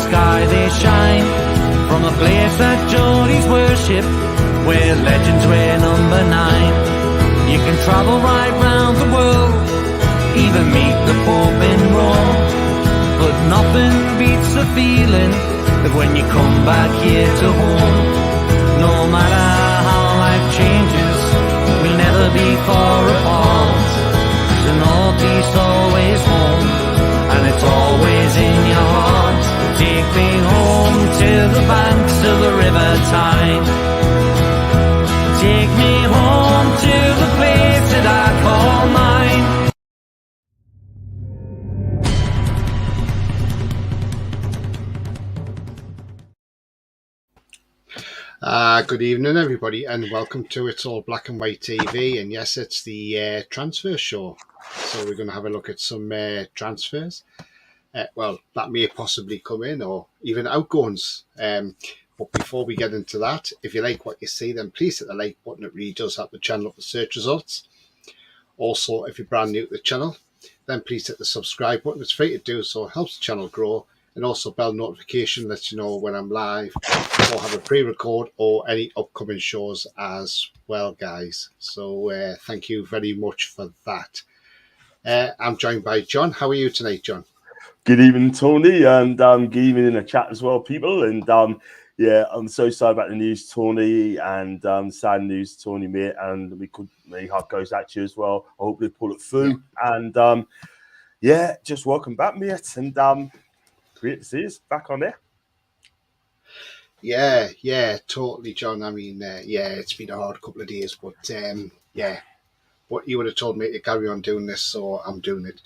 sky they shine, from the place that Geordies worship, where legends wear number 9. You can travel right round the world, even meet the Pope in Rome, but nothing beats the feeling of when you come back here to home. No matter how life changes, we'll never be far apart. The Northeast always home, and it's always in your heart. Take me home to the banks of the River Tyne. Take me home to the place that I call mine. Good evening, everybody, and welcome to It's All Black and White TV. And yes, it's the transfer show. So we're going to have a look at some transfers. Well, that may possibly come in, or even outgoings. But before we get into that, if you like what you see, then please hit the like button. It really does help the channel up the search results. Also, if you're brand new to the channel, then please hit the subscribe button. It's free to do, so it helps the channel grow. And also bell notification lets you know when I'm live or have a pre-record or any upcoming shows as well, guys. So thank you very much for that. I'm joined by John. How are you tonight, John? Good evening, Tony, and good evening in the chat as well, people. And yeah, I'm so sorry about the news, Tony, and sad news, Tony, mate. And we could make heart goes at you as well. I hope they pull it through. Yeah. And yeah, just welcome back, mate. And great to see us back on there. Yeah, totally, John. I mean, yeah, it's been a hard couple of days, but yeah, what you would have told me to carry on doing this, so I'm doing it.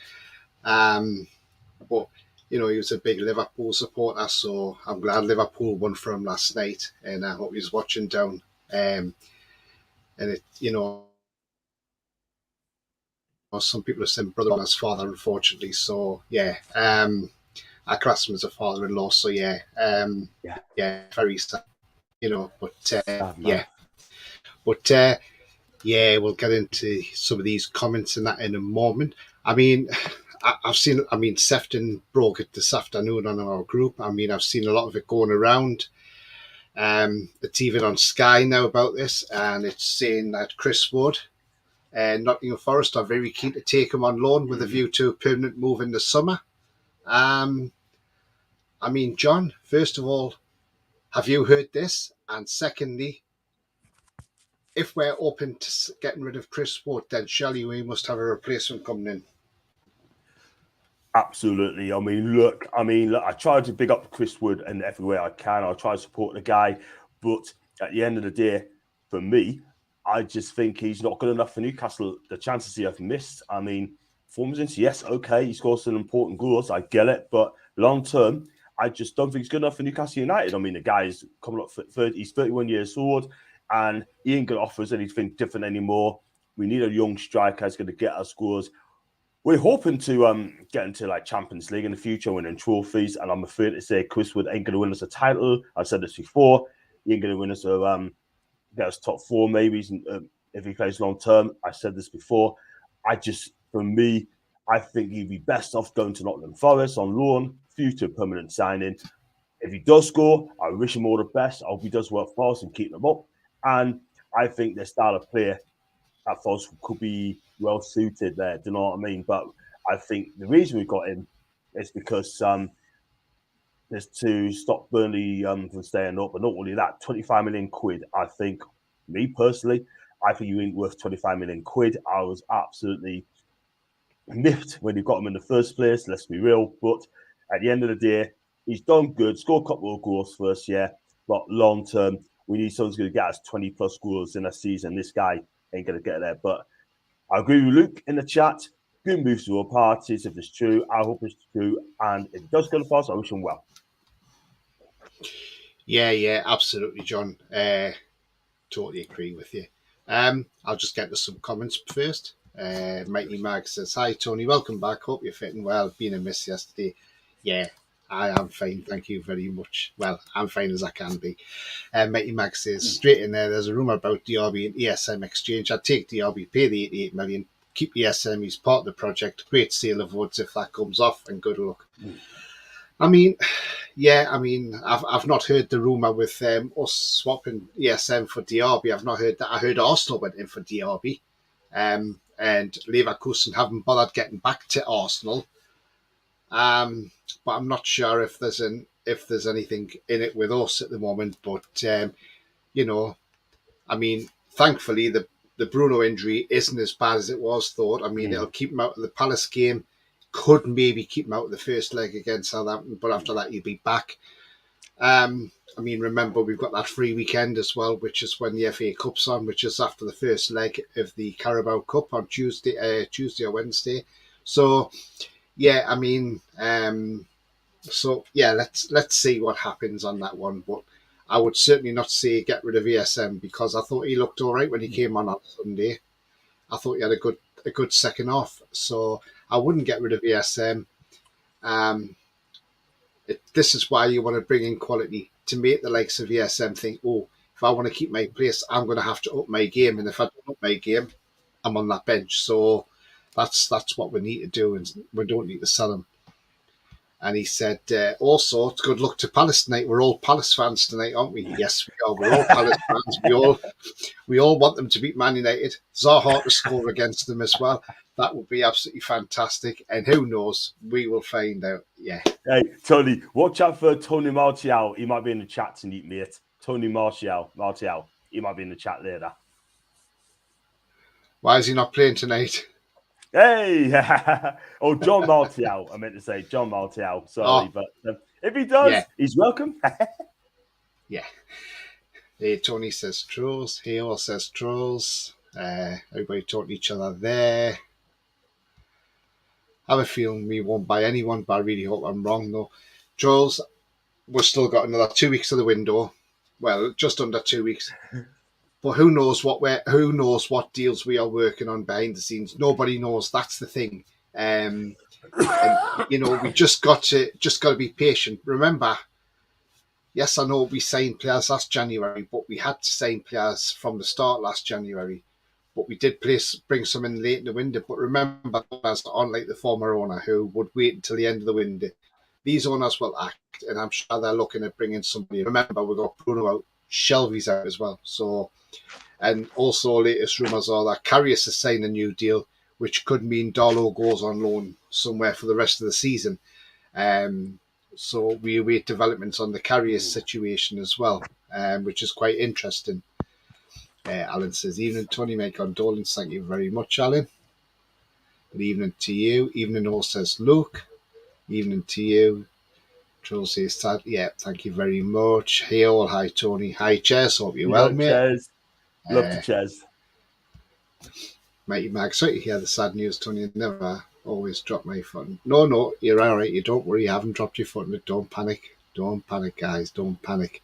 But you know, he was a big Liverpool supporter, so I'm glad Liverpool won for him last night, and I hope he's watching down. And it, you know, some people have said brother on his father, unfortunately. So yeah, I class him as a father-in-law. So yeah, very sad, you know. But yeah, we'll get into some of these comments and that in a moment. I mean, I've seen. I mean, Sefton broke it this afternoon on our group. I mean, I've seen a lot of it going around. It's even on Sky now about this, and it's saying that Chris Wood and Nottingham Forest are very keen to take him on loan with a view to a permanent move in the summer. I mean, John, first of all, have you heard this? And secondly, if we're open to getting rid of Chris Wood, then surely we must have a replacement coming in. Absolutely. I mean, look, I try to big up Chris Wood in every way I can. I try to support the guy. But at the end of the day, for me, I just think he's not good enough for Newcastle. The chances he have missed, I mean, performances, yes, okay, he scores some important goals. I get it. But long term, I just don't think he's good enough for Newcastle United. I mean, the guy's coming up for 30, he's 31 years old, and he ain't going to offer us anything different anymore. We need a young striker who's going to get us scores. We're hoping to get into like Champions League in the future, winning trophies. And I'm afraid to say Chris Wood ain't going to win us a title. I've said this before. He ain't going to win us get us top 4 maybe if he plays long term. I said this before. For me, I think he'd be best off going to Nottingham Forest on loan, future permanent signing. If he does score, I wish him all the best. I hope he does work for us and keep them up. And I think their style of play at Forest could be well suited there. Do you know what I mean? But I think the reason we got him is because is to stop Burnley from staying up. But not only that, 25 million quid. I think, me personally, I think you ain't worth 25 million quid. I was absolutely miffed when you got him in the first place. Let's be real. But at the end of the day, he's done good. Scored a couple of goals first year. But long term, we need someone who's going to get us 20 plus goals in a season. This guy ain't going to get there. But I agree with Luke in the chat. Good moves to all parties. If it's true, I hope it's true. And if it does go to pass, I wish him well. Yeah, absolutely, John. Totally agree with you. I'll just get to some comments first. Mighty Mag says, "Hi, Tony. Welcome back. Hope you're fitting well. Been a miss yesterday." Yeah, I am fine. Thank you very much. Well, I'm fine as I can be. Mighty Mag says, "Straight in there, there's a rumour about DRB and ESM exchange. I'd take DRB, pay the 88 million, keep ESM. He's part of the project. Great sale of Woods if that comes off, and good luck." I mean, Yeah, I mean, I've not heard the rumor with us swapping ESM for DRB. I've not heard that. I heard Arsenal went in for DRB, and Leverkusen haven't bothered getting back to Arsenal. But I'm not sure if there's anything in it with us at the moment. But you know, I mean, thankfully the Bruno injury isn't as bad as it was thought. I mean, it'll keep him out of the Palace game. Could maybe keep him out of the first leg against Southampton, but after that he'll be back. I mean, remember we've got that free weekend as well, which is when the FA Cup's on, which is after the first leg of the Carabao Cup on Tuesday or Wednesday. So yeah, I mean, let's see what happens on that one. But I would certainly not say get rid of ESM because I thought he looked all right when he came on Sunday. I thought he had a good second half, so I wouldn't get rid of ESM. This is why you want to bring in quality to make the likes of ESM think, oh, if I want to keep my place, I'm going to have to up my game, and if I don't up my game, I'm on that bench. So that's what we need to do, and we don't need to sell him. And he said, also, good luck to Palace tonight. We're all Palace fans tonight, aren't we? Yes, we are. We're all Palace fans. We all want them to beat Man United. Zaha to score against them as well. That would be absolutely fantastic. And who knows? We will find out. Yeah. Hey, Tony, watch out for Tony Martial. He might be in the chat tonight, mate. Tony Martial. He might be in the chat later. Why is he not playing tonight? Hey! John Martial. I meant to say John Martial. Sorry, but if he does, he's welcome. Yeah. Hey, Tony says trolls. Hale says trolls. Everybody talking to each other there. I have a feeling we won't buy anyone, but I really hope I'm wrong, though. Trolls, we've still got another 2 weeks of the window. Well, just under 2 weeks. But who knows what deals we are working on behind the scenes? Nobody knows. That's the thing. And we just got to be patient. Remember, yes, I know we signed players last January, but we had to sign players from the start last January. But we did bring some in late in the window. But remember, as unlike the former owner who would wait until the end of the window, these owners will act, and I'm sure they're looking at bringing somebody. Remember, we've got Bruno out, Shelby's out as well. So, and also latest rumours are that Karius has signed a new deal, which could mean Darlow goes on loan somewhere for the rest of the season. So we await developments on the Karius situation as well, which is quite interesting. Alan says, evening, Tony, my condolence. Thank you very much, Alan. Good evening to you. Evening all says Luke. Evening to you. Troll says, yeah, thank you very much. Hey all, hi Tony. Hi Chess, hope you're well, mate. Chess. Love to Chess. Mighty Mag, sorry to hear the sad news, Tony. I never always drop my foot. No, you're all right. You don't worry. You haven't dropped your foot. Don't panic. Don't panic, guys. Don't panic.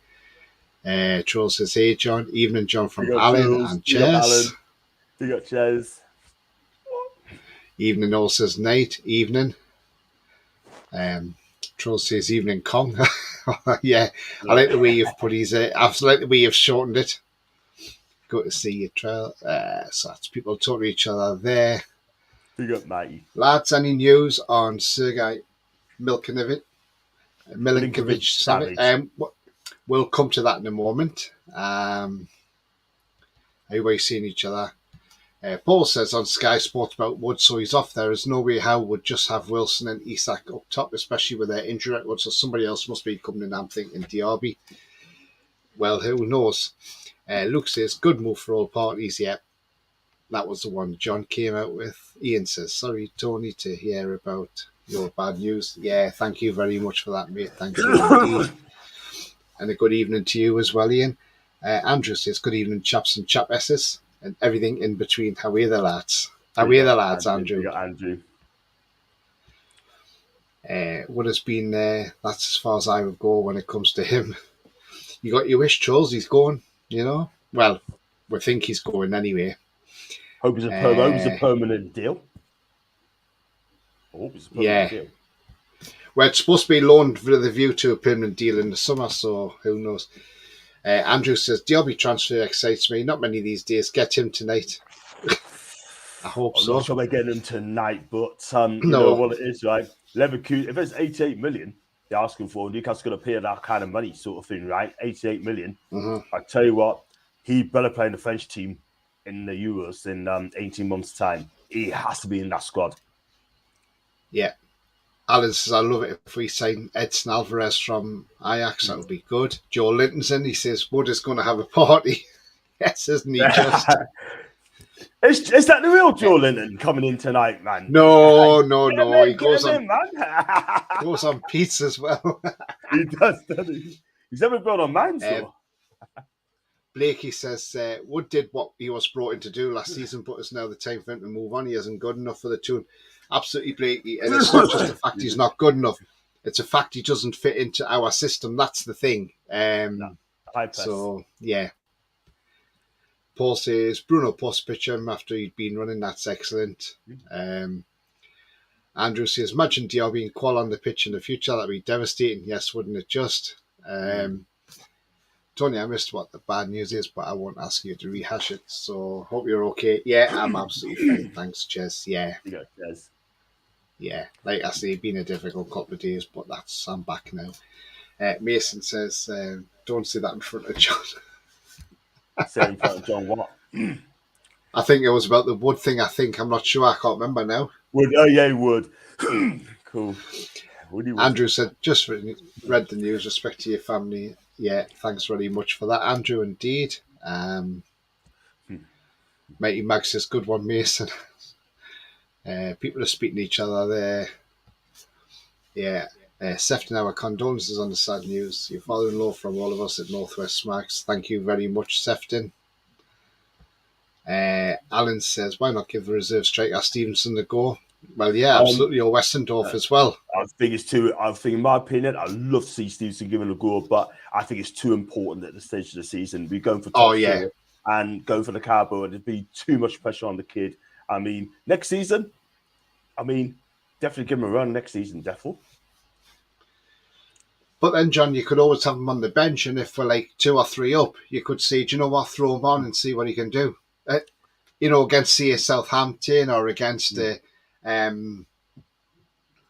Troll says, hey, John. Evening, John from Alan and Chess. You got Chess. Evening all says night. Evening. Troll says evening Kong. Yeah, I like the way you've put his. I like the way you've shortened it. Good to see you, Trail. So that's people talking to each other there. You got Matty. Lads, any news on Sergei Milinkovic-Savic? We'll come to that in a moment. Everybody seeing each other. Paul says on Sky Sports about Wood, so he's off there. There's no way Howe would just have Wilson and Isak up top, especially with their injury record. So somebody else must be coming in. I'm thinking Diaby. Well, who knows? Luke says, good move for all parties. Yeah, that was the one John came out with. Ian says, sorry, Tony, to hear about your bad news. Yeah, thank you very much for that, mate. Thank you indeed. And a good evening to you as well, Ian. Andrew says, good evening, chaps and chapesses, and everything in between. How are the lads? How are the lads, Andrew? Andrew. What has been that's as far as I would go when it comes to him. You got your wish, Charles. He's going, Well, we think he's going anyway. Hope it's a permanent deal. Deal. Well, it's supposed to be loaned with a view to a permanent deal in the summer, so who knows? Andrew says, Diaby transfer excites me. Not many these days. Get him tonight. I hope so. I'm not sure they're getting him tonight, but you know what it is, right? Leverkusen, if it's 88 million, they're asking for. Newcastle's going to pay that kind of money, sort of thing, right? 88 million. Mm-hmm. I tell you what, he better play in the French team in the Euros in 18 months' time. He has to be in that squad. Yeah. Alan says, I love it if we sign Edson Alvarez from Ajax. That would be good. Joe Linton's in. He says, Wood is going to have a party. Yes, isn't he just? Is that the real Joe Linton coming in tonight, man? No. He Get him in, man. goes on pizza as well. He does, doesn't he? He's never been on mine, so. Blakey says, Wood did what he was brought in to do last season, but it's now the time for him to move on. He isn't good enough for the tune. Absolutely, Blakey. And it's not just the fact he's not good enough. It's a fact he doesn't fit into our system. That's the thing. So, yeah. Paul says, Bruno post picture him after he'd been running. That's excellent. Andrew says, imagine Diaby and Qual on the pitch in the future. That'd be devastating. Yes, wouldn't it just? Tony, I missed what the bad news is, but I won't ask you to rehash it. So, hope you're okay. Yeah, I'm absolutely fine. Thanks, Jez. Yeah. You go, Jez. Yeah, like I say, it's been a difficult couple of days, but I'm back now. Mason says, don't say that in front of John. Say in front of John what? I think it was about the Wood thing, I'm not sure, I can't remember now. Wood, oh yeah, Wood. Cool. Andrew said, just read the news, respect to your family. Yeah, thanks very much for that, Andrew, indeed. Mighty Mag says, good one, Mason. People are speaking to each other there. Yeah. Sefton, our condolences on the sad news. Your father-in-law from all of us at Northwest Smacks. Thank you very much, Sefton. Alan says, why not give the reserve striker Stevenson a go? Well, yeah, absolutely. Or Westendorf as well. I think, in my opinion, I'd love to see Stevenson given a go, but I think it's too important at this stage of the season. We're going for top four and going for the carbo, and it'd be too much pressure on the kid. I mean, next season, definitely give him a run next season, definitely. But then, John, you could always have him on the bench, and if we're like 2 or 3 up, you could say, do you know what, throw him on and see what he can do. Against, say, Southampton or against, a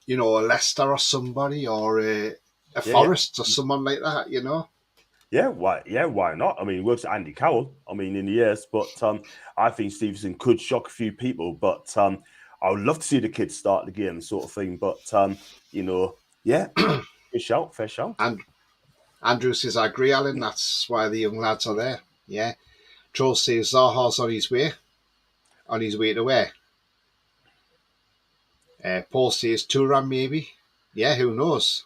Leicester or somebody, or a Forest or someone like that, Yeah, why not? I mean, it works at Andy Carroll, in the years, but I think Stevenson could shock a few people, but I would love to see the kids start the game, sort of thing, but, yeah, fair shout. And Andrew says, I agree, Alan, that's why the young lads are there, yeah. Troll says, Zaha's on his way to where? Paul says, Turan maybe, yeah, who knows?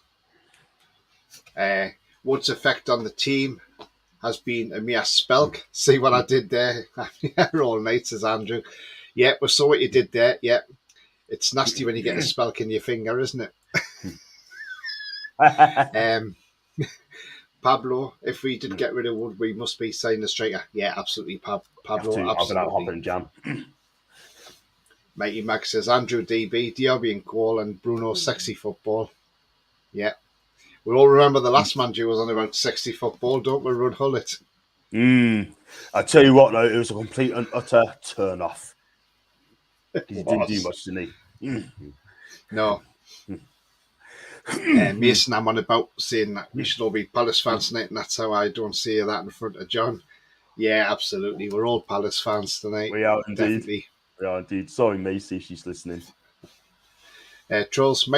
Wood's effect on the team has been a mere spelk. See what I did there? All night, says Andrew. Yeah, we saw what you did there. Yeah, it's nasty when you get a spelk in your finger, isn't it? Pablo, if we did get rid of Wood, we must be signing a striker. Yeah, absolutely, Pablo. Absolutely. Jam. Mighty Max says, Andrew DB, Diaby and Cole and Bruno, sexy football. Yeah. We all remember the last manager was on about sexy football, don't we, Rud Hullet? I tell you what, though, it was a complete and utter turn off. He didn't do much, didn't he? No. Mason, I'm on about saying that we should all be Palace fans tonight, and that's how I don't see that in front of John. Yeah, absolutely. We're all Palace fans tonight. We are indeed. Definitely. We are indeed. Sorry, Macy, if she's listening. Trolls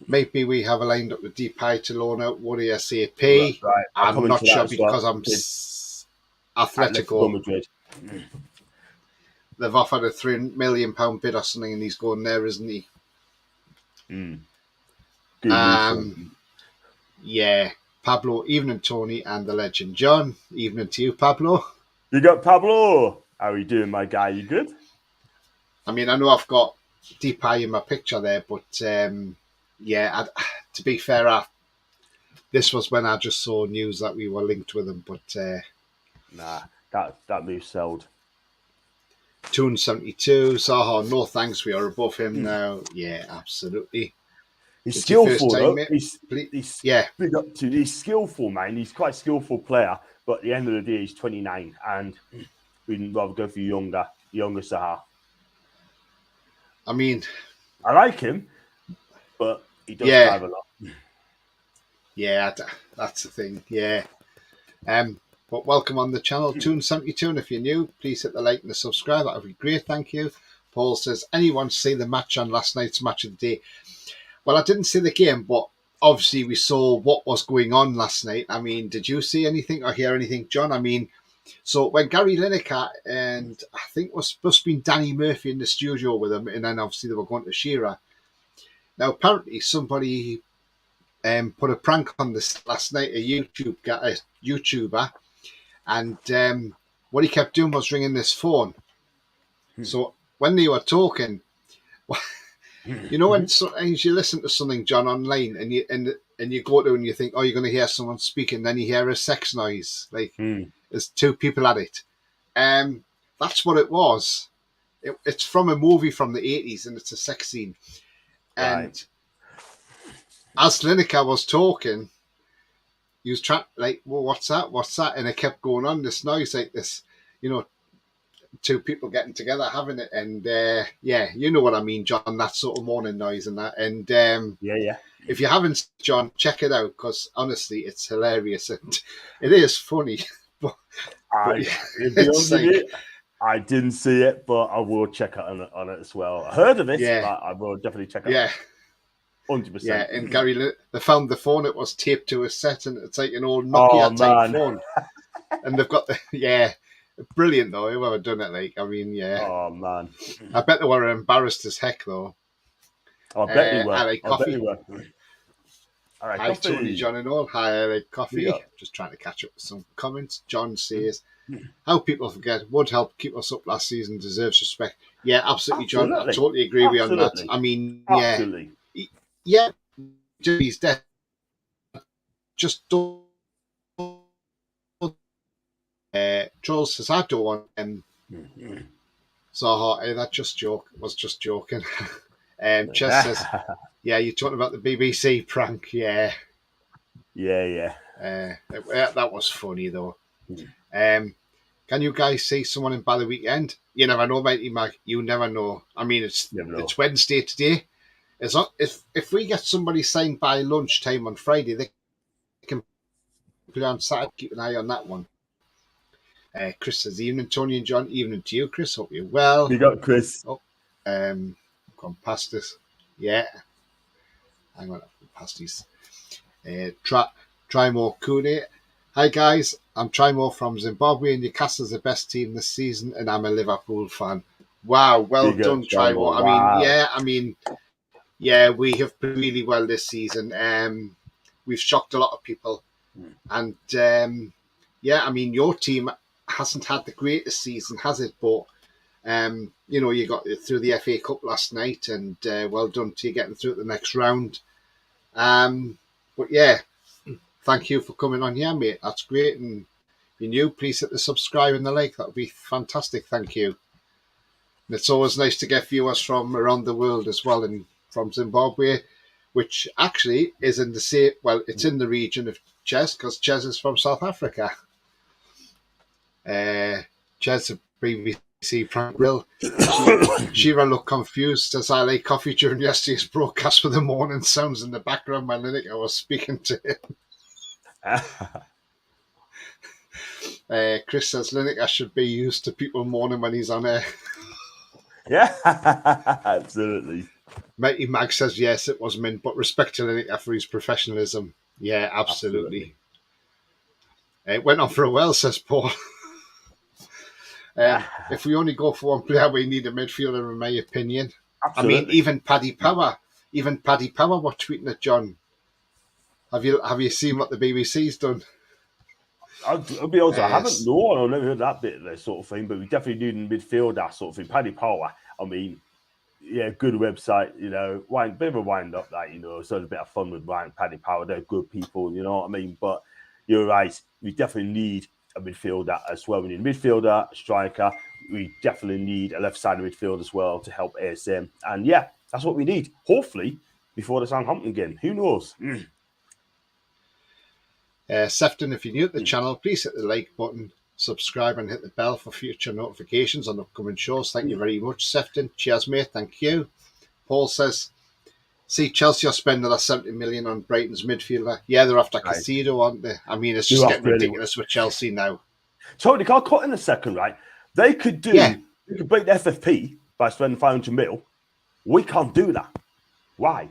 maybe we have a lined up with Depay to loan out Woody SAP. Right. I'm not sure because I'm Atletico. Madrid. They've offered a £3 million bid or something, and he's going there, isn't he? Yeah. Pablo, evening Tony and the legend John. Evening to you, Pablo. You got Pablo. How are you doing, my guy? You good? I mean, I know I've got Depay in my picture there, but to be fair, this was when I just saw news that we were linked with him, but nah, that move sold. 272, Zaha, no thanks, we are above him now. Yeah, absolutely. He's skillful, though. He's skillful, man. He's quite a skillful player, but at the end of the day, he's 29, and we'd rather go for younger Zaha. I mean, I like him, but he does drive a lot. Yeah, that's the thing. Yeah. But welcome on the channel, Toon72. And if you're new, please hit the like and the subscribe. That would be great. Thank you. Paul says, anyone see the match on last night's match of the day? Well, I didn't see the game, but obviously we saw what was going on last night. I mean, did you see anything or hear anything, John? I mean, so when Gary Lineker and I think it was supposed to be Danny Murphy in the studio with him, and then obviously they were going to Shearer. Now, apparently somebody put a prank on this last night, a YouTuber, and what he kept doing was ringing this phone. So when they were talking, you know, when sometimes you listen to something, John, online, and you go to and you think, oh, you're going to hear someone speaking, then you hear a sex noise, like there's two people at it. That's what it was. It's from a movie from the 80s, and it's a sex scene. And as Lineker was talking, he was trying, like, well, what's that? What's that? And it kept going on, this noise, like this, you know, two people getting together, having it. And yeah, you know what I mean, John, that sort of morning noise and that. And yeah. If you haven't, John, check it out, because honestly, it's hilarious and it is funny. but I didn't see it, but I will check out on it as well. I heard of it, but I will definitely check it out. 100%. Yeah, and Gary, they found the phone. It was taped to a set, and it's like an old Nokia type phone. And they've got brilliant though. Whoever done it, like, I mean, yeah. Oh man, I bet they were embarrassed as heck though. I bet they were. I like coffee. All right, Hi, Tony, John, and all. Hi, I like coffee. Yeah. Just trying to catch up with some comments. John says, "How people forget would help keep us up last season deserves respect." Yeah, absolutely, John. I totally agree with you on that. I mean, yeah, he's dead. Just don't. Charles says, I don't want so that was just joking. Chess says, yeah, you're talking about the BBC prank. Yeah. That was funny though. Can you guys see someone in by the weekend? You never know, matey Mag. You never know. I mean, it's Wednesday today. It's not, if we get somebody signed by lunchtime on Friday, they can put on Saturday. Keep an eye on that one. Chris says, evening, Tony and John. Evening to you, Chris. Hope you're well. You got Chris. Oh, gone past this. Yeah. Hang on, past these. Trimo Kune. Hi, guys. I'm Trimo from Zimbabwe, and Newcastle's the best team this season, and I'm a Liverpool fan. Wow, well done, Trimo. Wow. I mean, we have played really well this season. We've shocked a lot of people. And, I mean, your team hasn't had the greatest season, has it? But, you know, you got through the FA Cup last night, and well done to you getting through the next round. But, yeah, thank you for coming on here, mate. That's great. And if you're new, please hit the subscribe and the like. That would be fantastic. Thank you. And it's always nice to get viewers from around the world as well, and from Zimbabwe, which actually is in the same, well, it's in the region of Ches, because Ches is from South Africa. Ches, a BBC prank grill. Shira looked confused as I like coffee during yesterday's broadcast with the morning sounds in the background. My Lineker was speaking to him. Chris says Lineker should be used to people mourning when he's on air. Yeah, absolutely. Mighty Mag says yes, it was mint, but respect to Lineker for his professionalism. Yeah, absolutely. It went on for a while, says Paul. If we only go for one player, we need a midfielder, in my opinion. Absolutely. I mean, even Paddy Power were tweeting at John. Have you seen what the BBC's done? I'll be honest, I haven't known. I've never heard that bit of this sort of thing, but we definitely need a midfielder sort of thing. Paddy Power, I mean, yeah, good website, you know, bit of a wind up that, you know, so a bit of fun with Paddy Power. They're good people, you know what I mean? But you're right, we definitely need a midfielder as well. We need a midfielder, a striker. We definitely need a left-sided midfield as well to help ASM. And yeah, that's what we need. Hopefully, before the Southampton game. Who knows? Sefton, if you're new to the channel, please hit the like button, subscribe, and hit the bell for future notifications on upcoming shows. Thank you very much, Sefton. Cheers, mate. Thank you. Paul says, See, Chelsea are spending another 70 million on Brighton's midfielder. Yeah, they're after Right. Caicedo, aren't they? I mean, it's You just are getting really- ridiculous with Chelsea now. Tony, can I cut in a second, right? They could Yeah. They could break the FFP by spending 500 mil. We can't do that. Why?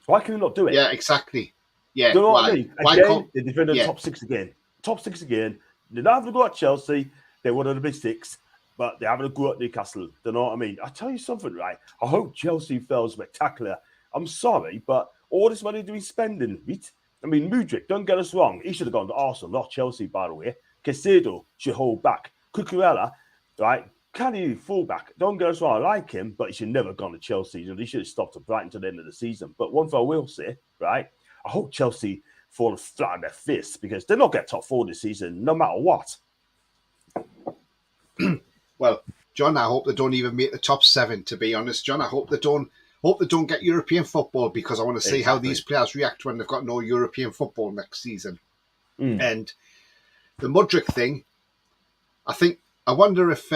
Why can we not do it? Yeah, exactly. Yeah, Do you know why? what I mean? Why Again, can't? they defended Yeah. top six again. Top six again. They're not having a go at Chelsea. They're one of the big six, but they're having a go at Newcastle. Do you know what I mean? I tell you something, right? I hope Chelsea fell spectacular. I'm sorry, but all this money they're spending, right? I mean, Mudryk, don't get us wrong. He should have gone to Arsenal, not Chelsea, by the way. Caicedo should hold back. Cucurella, right? Can he fullback? Don't get us wrong. I like him, but he should never have gone to Chelsea. He should have stopped at Brighton to the end of the season. But one thing I will say, right? I hope Chelsea fall flat on their fists because they're not get top four this season, no matter what. Well, John, I hope they don't even make the top 7. To be honest, John, I hope they don't get European football because I want to see how these players react when they've got no European football next season. And the Mudryk thing, I wonder if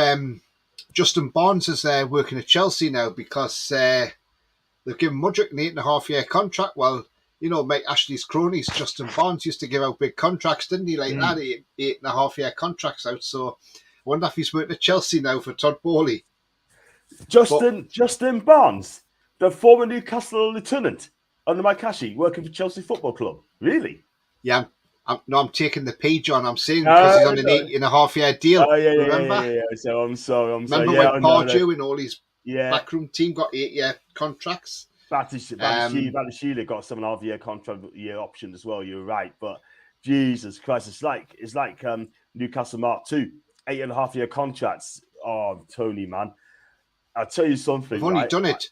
Justin Barnes is working at Chelsea now because they've given Mudryk an 8.5-year contract. Well, you know, Mike Ashley's cronies, Justin Barnes, used to give out big contracts, didn't he? Like that, 8.5-year contracts out. So I wonder if he's working at Chelsea now for Todd Bowley. Justin Barnes, the former Newcastle lieutenant under Mike Ashley, working for Chelsea Football Club. Really? Yeah, I'm taking the P, John. I'm saying because he's on an 8.5-year deal. Oh, yeah, remember? Yeah. So I'm sorry. Remember when Pardew and all his backroom team got 8-year contracts? Batishila got 7.5-year contract year option as well. You're right, but Jesus Christ, it's like Newcastle Mark II, 8.5-year contracts. Oh, Tony, man, I'll tell you something. They've only done it.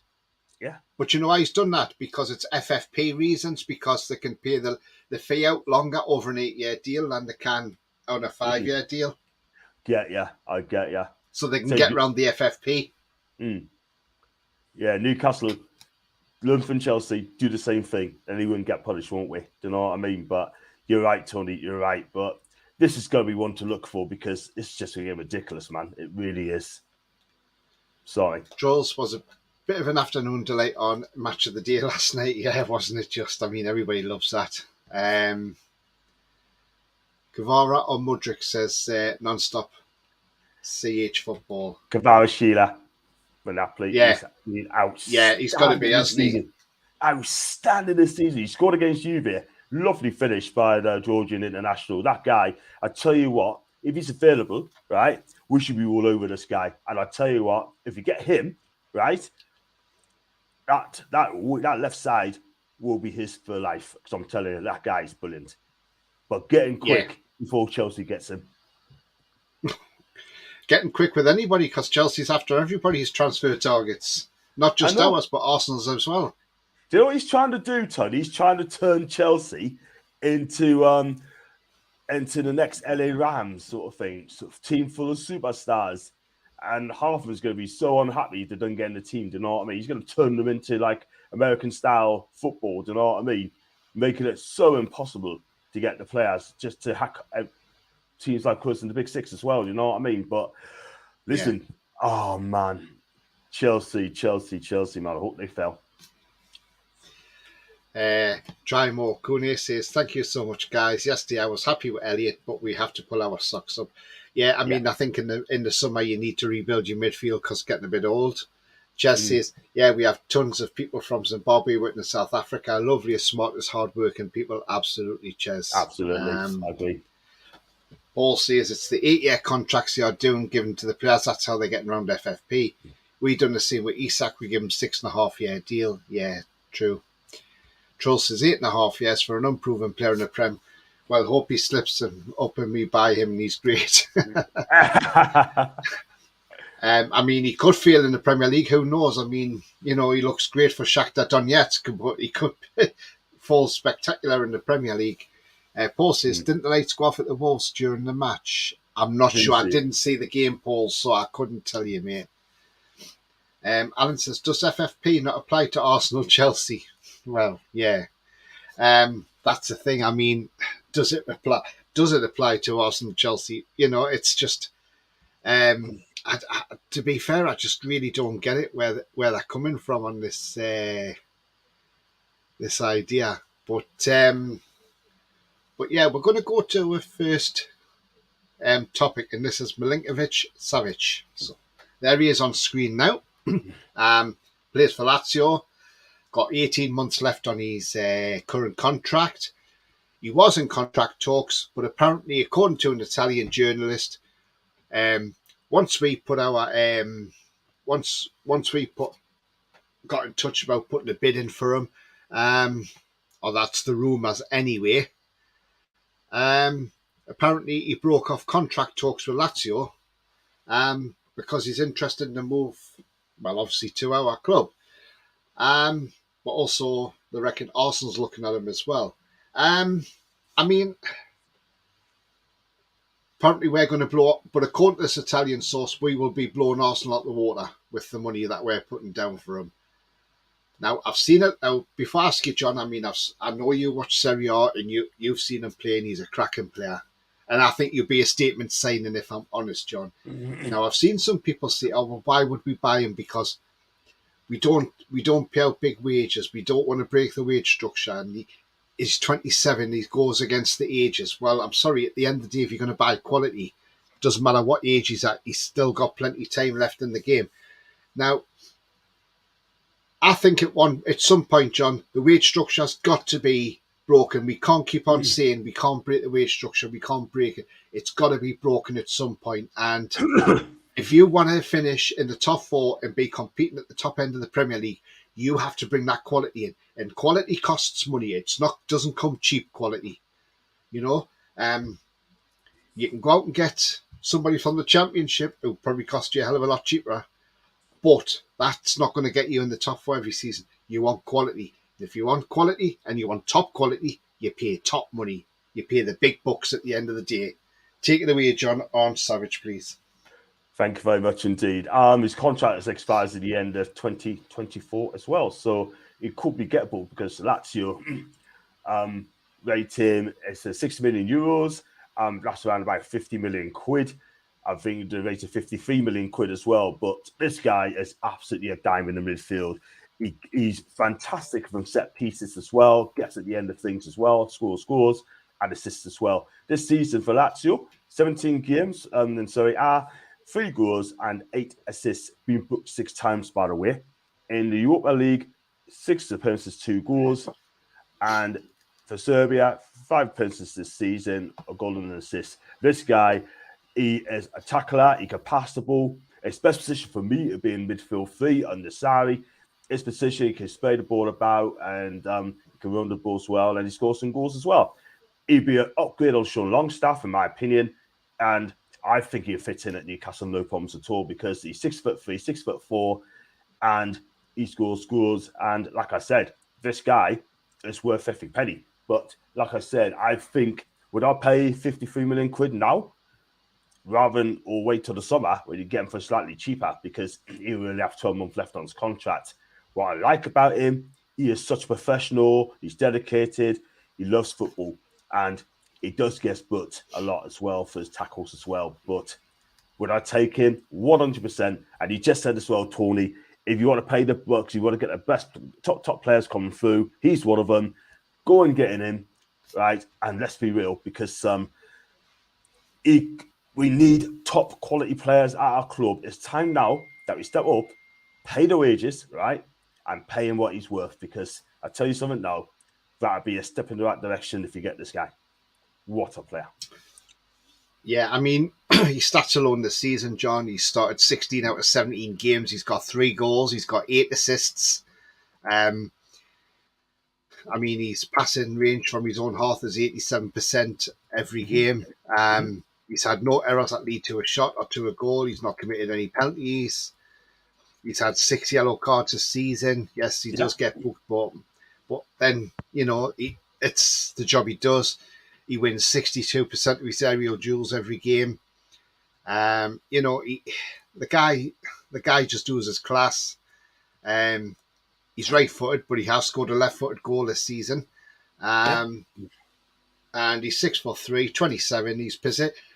Yeah, but you know why he's done that? Because it's FFP reasons. Because they can pay the fee out longer over an 8-year deal than they can on a 5-year deal. I get you. So they can get around the FFP. Yeah, Newcastle. Learn from Chelsea, do the same thing, and he wouldn't get punished, won't we? Do you know what I mean? But you're right, Tony, you're right. But this is going to be one to look for because it's just going to get ridiculous, man. It really is. Sorry. Jules, was a bit of an afternoon delight on Match of the Day last night, yeah, wasn't it just? I mean, everybody loves that. Guevara or Mudryk says non-stop CH football. Guevara Sheila. When that play, yeah, he's got to be, hasn't he? Outstanding this season. He scored against Juve. Lovely finish by the Georgian international. That guy, I tell you what, if he's available, right, we should be all over this guy. And I tell you what, if you get him, right, that left side will be his for life. Because I'm telling you, that guy is brilliant. But getting quick before Chelsea gets him. Getting quick with anybody because Chelsea's after everybody's transfer targets. Not just ours, but Arsenal's as well. Do you know what he's trying to do, Tony? He's trying to turn Chelsea into the next LA Rams sort of thing, sort of team full of superstars. And half of them is going to be so unhappy they don't get in the team. Do you know what I mean? He's going to turn them into like American-style football. Do you know what I mean? Making it so impossible to get the players just to hack teams like us in the Big Six as well, you know what I mean? But listen, oh man, Chelsea, man, I hope they fell. Drymore Kune says, thank you so much, guys. Yesterday I was happy with Elliott, but we have to pull our socks up. Yeah, I mean, I think in the summer you need to rebuild your midfield because it's getting a bit old. Jess says, yeah, we have tons of people from Zimbabwe working in South Africa. Lovely, smart, hard-working people. Absolutely, Ches. Absolutely, I agree. Paul says it's the 8-year contracts they are doing given to the players. That's how they're getting around FFP. We done the same with Isak. We give him 6.5-year deal. Yeah, true. Troll says 8.5 years for an unproven player in the Prem. Well, hope he slips up and we buy him and he's great. I mean, he could fail in the Premier League. Who knows? I mean, you know, he looks great for Shakhtar Donetsk, but he could fall spectacular in the Premier League. Paul says, didn't the lights go off at the Wolves during the match? I'm not sure. I didn't see the game, Paul, so I couldn't tell you, mate. Alan says, does FFP not apply to Arsenal, Chelsea? Well, yeah. That's the thing. I mean, does it apply to Arsenal, Chelsea? You know, it's just... I to be fair, I just really don't get it where they're coming from on this this idea. But yeah, we're going to go to our first topic, and this is Milinkovic Savic. So there he is on screen now. Plays for Lazio. Got 18 months left on his current contract. He was in contract talks, but apparently, according to an Italian journalist, once we put our once we got in touch about putting a bid in for him, or that's the rumours anyway. Apparently, he broke off contract talks with Lazio because he's interested in a move, well, obviously to our club. But also, they reckon Arsenal's looking at him as well. I mean, apparently we're going to blow up, but according to this Italian source, we will be blowing Arsenal out the water with the money that we're putting down for him. Now, I've seen it. Now, before I ask you, John, I mean, I know you watch Serie A and you've seen him play, and he's a cracking player. And I think you'll be a statement signing, if I'm honest, John. Now, I've seen some people say, "Oh, well, why would we buy him? Because we don't pay out big wages. We don't want to break the wage structure." And he's 27. He goes against the ages. Well, I'm sorry. At the end of the day, if you're going to buy quality, doesn't matter what age he's at. He's still got plenty of time left in the game. Now, I think at some point, John, the wage structure's got to be broken. We can't keep on saying we can't break the wage structure. We can't break it. It's got to be broken at some point. And if you want to finish in the top four and be competing at the top end of the Premier League, you have to bring that quality in. And quality costs money. Doesn't come cheap quality. You know, you can go out and get somebody from the Championship who probably cost you a hell of a lot cheaper, but that's not going to get you in the top four every season. You want quality. If you want quality and you want top quality, you pay top money. You pay the big bucks at the end of the day. Take it away, John, on Savage, please. Thank you very much indeed. His contract expires at the end of 2024 as well, so it could be gettable because Lazio rate him. It's 60 million euros. That's around about 50 million quid. I think they rated 53 million quid as well. But this guy is absolutely a dime in the midfield. He's fantastic from set pieces as well. Gets at the end of things as well. Scores, and assists as well. This season for Lazio, 17 games in Serie A, 3 goals and 8 assists. Been booked 6 times, by the way. In the Europa League, 6 appearances, 2 goals. And for Serbia, 5 appearances this season, a goal and an assist. This guy, he is a tackler. He can pass the ball. His best position for me would be in midfield 3 under Sarri. His position, he can spray the ball about and he can run the balls well, and he scores some goals as well. He'd be an upgrade on Sean Longstaff, in my opinion, and I think he'll fit in at Newcastle no problems at all because he's 6'3", 6'4", and he scores goals. And like I said, this guy is worth every penny. But like I said, I think would I pay 53 million quid now rather than or wait till the summer when you get him for slightly cheaper because he will only have 12 months left on his contract. What I like about him, he is such a professional, he's dedicated, he loves football, and he does get booked a lot as well for his tackles as well. But would I take him? 100%. And you just said as well, Tony, if you want to pay the bucks, you want to get the best top players coming through, he's one of them. Go and get him, right? And let's be real, because we need top quality players at our club. It's time now that we step up, pay the wages, right? And pay him what he's worth, because I tell you something now, that'd be a step in the right direction if you get this guy. What a player. Yeah, I mean, his stats alone this season, John, he started 16 out of 17 games. He's got 3 goals. He's got 8 assists. I mean, his passing range from his own half is 87% every game. He's had no errors that lead to a shot or to a goal. He's not committed any penalties. He's had 6 yellow cards this season. Yes, he does get booked, but then, you know, it's the job he does. He wins 62% of his aerial duels every game. You know, the guy just does his class. He's right-footed, but he has scored a left-footed goal this season. And he's 6'3", 27.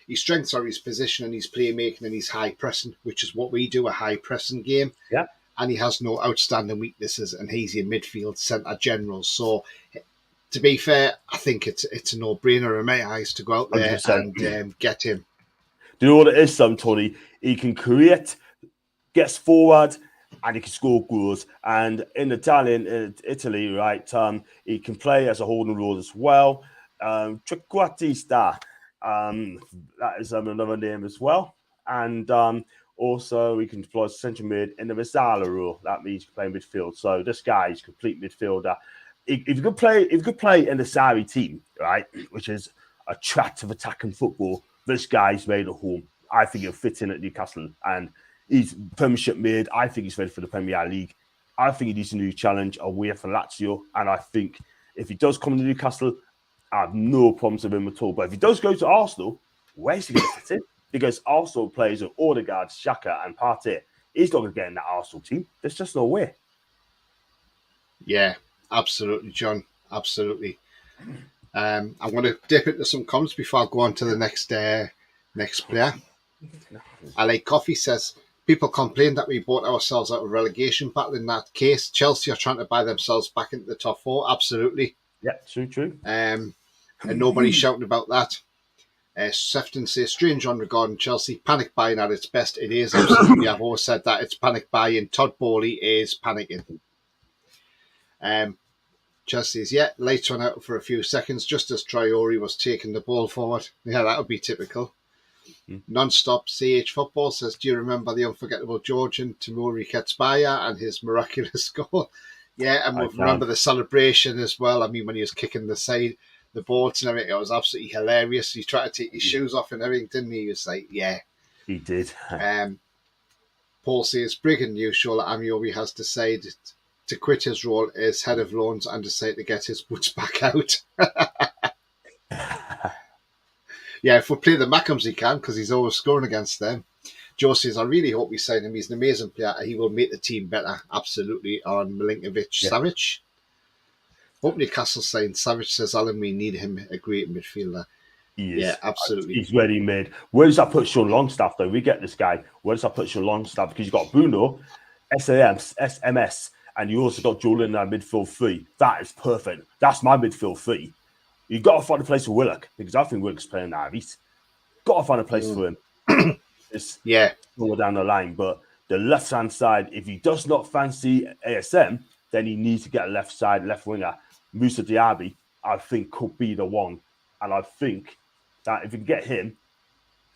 his strengths are his position and his playmaking and his high pressing, which is what we do, a high pressing game. Yeah. And he has no outstanding weaknesses, and he's your midfield centre general. So, to be fair, I think it's a no-brainer in my eyes to go out there 100%. and get him. Do you know what it is, Tony? He can create, gets forward, and he can score goals. And in Italy, right, he can play as a holding role as well. Trequartista, that is another name as well. And also, he can deploy central mid in the Mazzala role. That means he can play midfield. So this guy is complete midfielder. If you could play in the Sarri team, right, which is attractive attacking football, this guy's made a home. I think he'll fit in at Newcastle, and he's Premiership made. I think he's ready for the Premier League. I think he needs a new challenge away from Lazio, and I think if he does come to Newcastle, I have no problems with him at all. But if he does go to Arsenal, where's he going to fit in? Because Arsenal plays with Odegaard, Xhaka, and Partey. He's not going to get in that Arsenal team. There's just no way. Yeah, absolutely, John. Absolutely. I'm going to dip into some comments before I go on to the next player. I Like Coffee says, people complain that we bought ourselves out of relegation battle. In that case, Chelsea are trying to buy themselves back into the top four. Absolutely. Yeah, true. And nobody's shouting about that. Sefton says, strange on regarding Chelsea. Panic buying at its best. It is, absolutely. I've always said that. It's panic buying. Todd Bowley is panicking. Chelsea's, lights went out for a few seconds just as Traore was taking the ball forward. Yeah, that would be typical. Non-stop CH Football says, do you remember the unforgettable Georgian Timuri Ketsbaya and his miraculous goal? Yeah, and we remember the celebration as well. I mean, when he was kicking the boards and everything, it was absolutely hilarious. He tried to take his shoes off and everything, didn't he? He was like, yeah. He did. Paul says, brilliant news. Shola Amiobi has decided to quit his role as head of loans and decide to get his boots back out. Yeah, if we play the Mackhams, he can, because he's always scoring against them. Joe says, I really hope we sign him. He's an amazing player. He will make the team better. Absolutely. On Milinkovic-Savic. Hope Newcastle signed Savic, says Alan. We need him, a great midfielder. Yeah, absolutely. He's ready made. Where does that put Sean Longstaff, though? We get this guy. Where does that put Sean Longstaff? Because you've got Bruno, SMS, and you also got Joel in that midfield three. That is perfect. That's my midfield three. You've got to find a place for Willock, because I think Willock's playing that right. Got to find a place for him. It's lower down the line. But the left-hand side, if he does not fancy ASM, then he needs to get a left winger. Musa Diaby, I think, could be the one. And I think that if you can get him,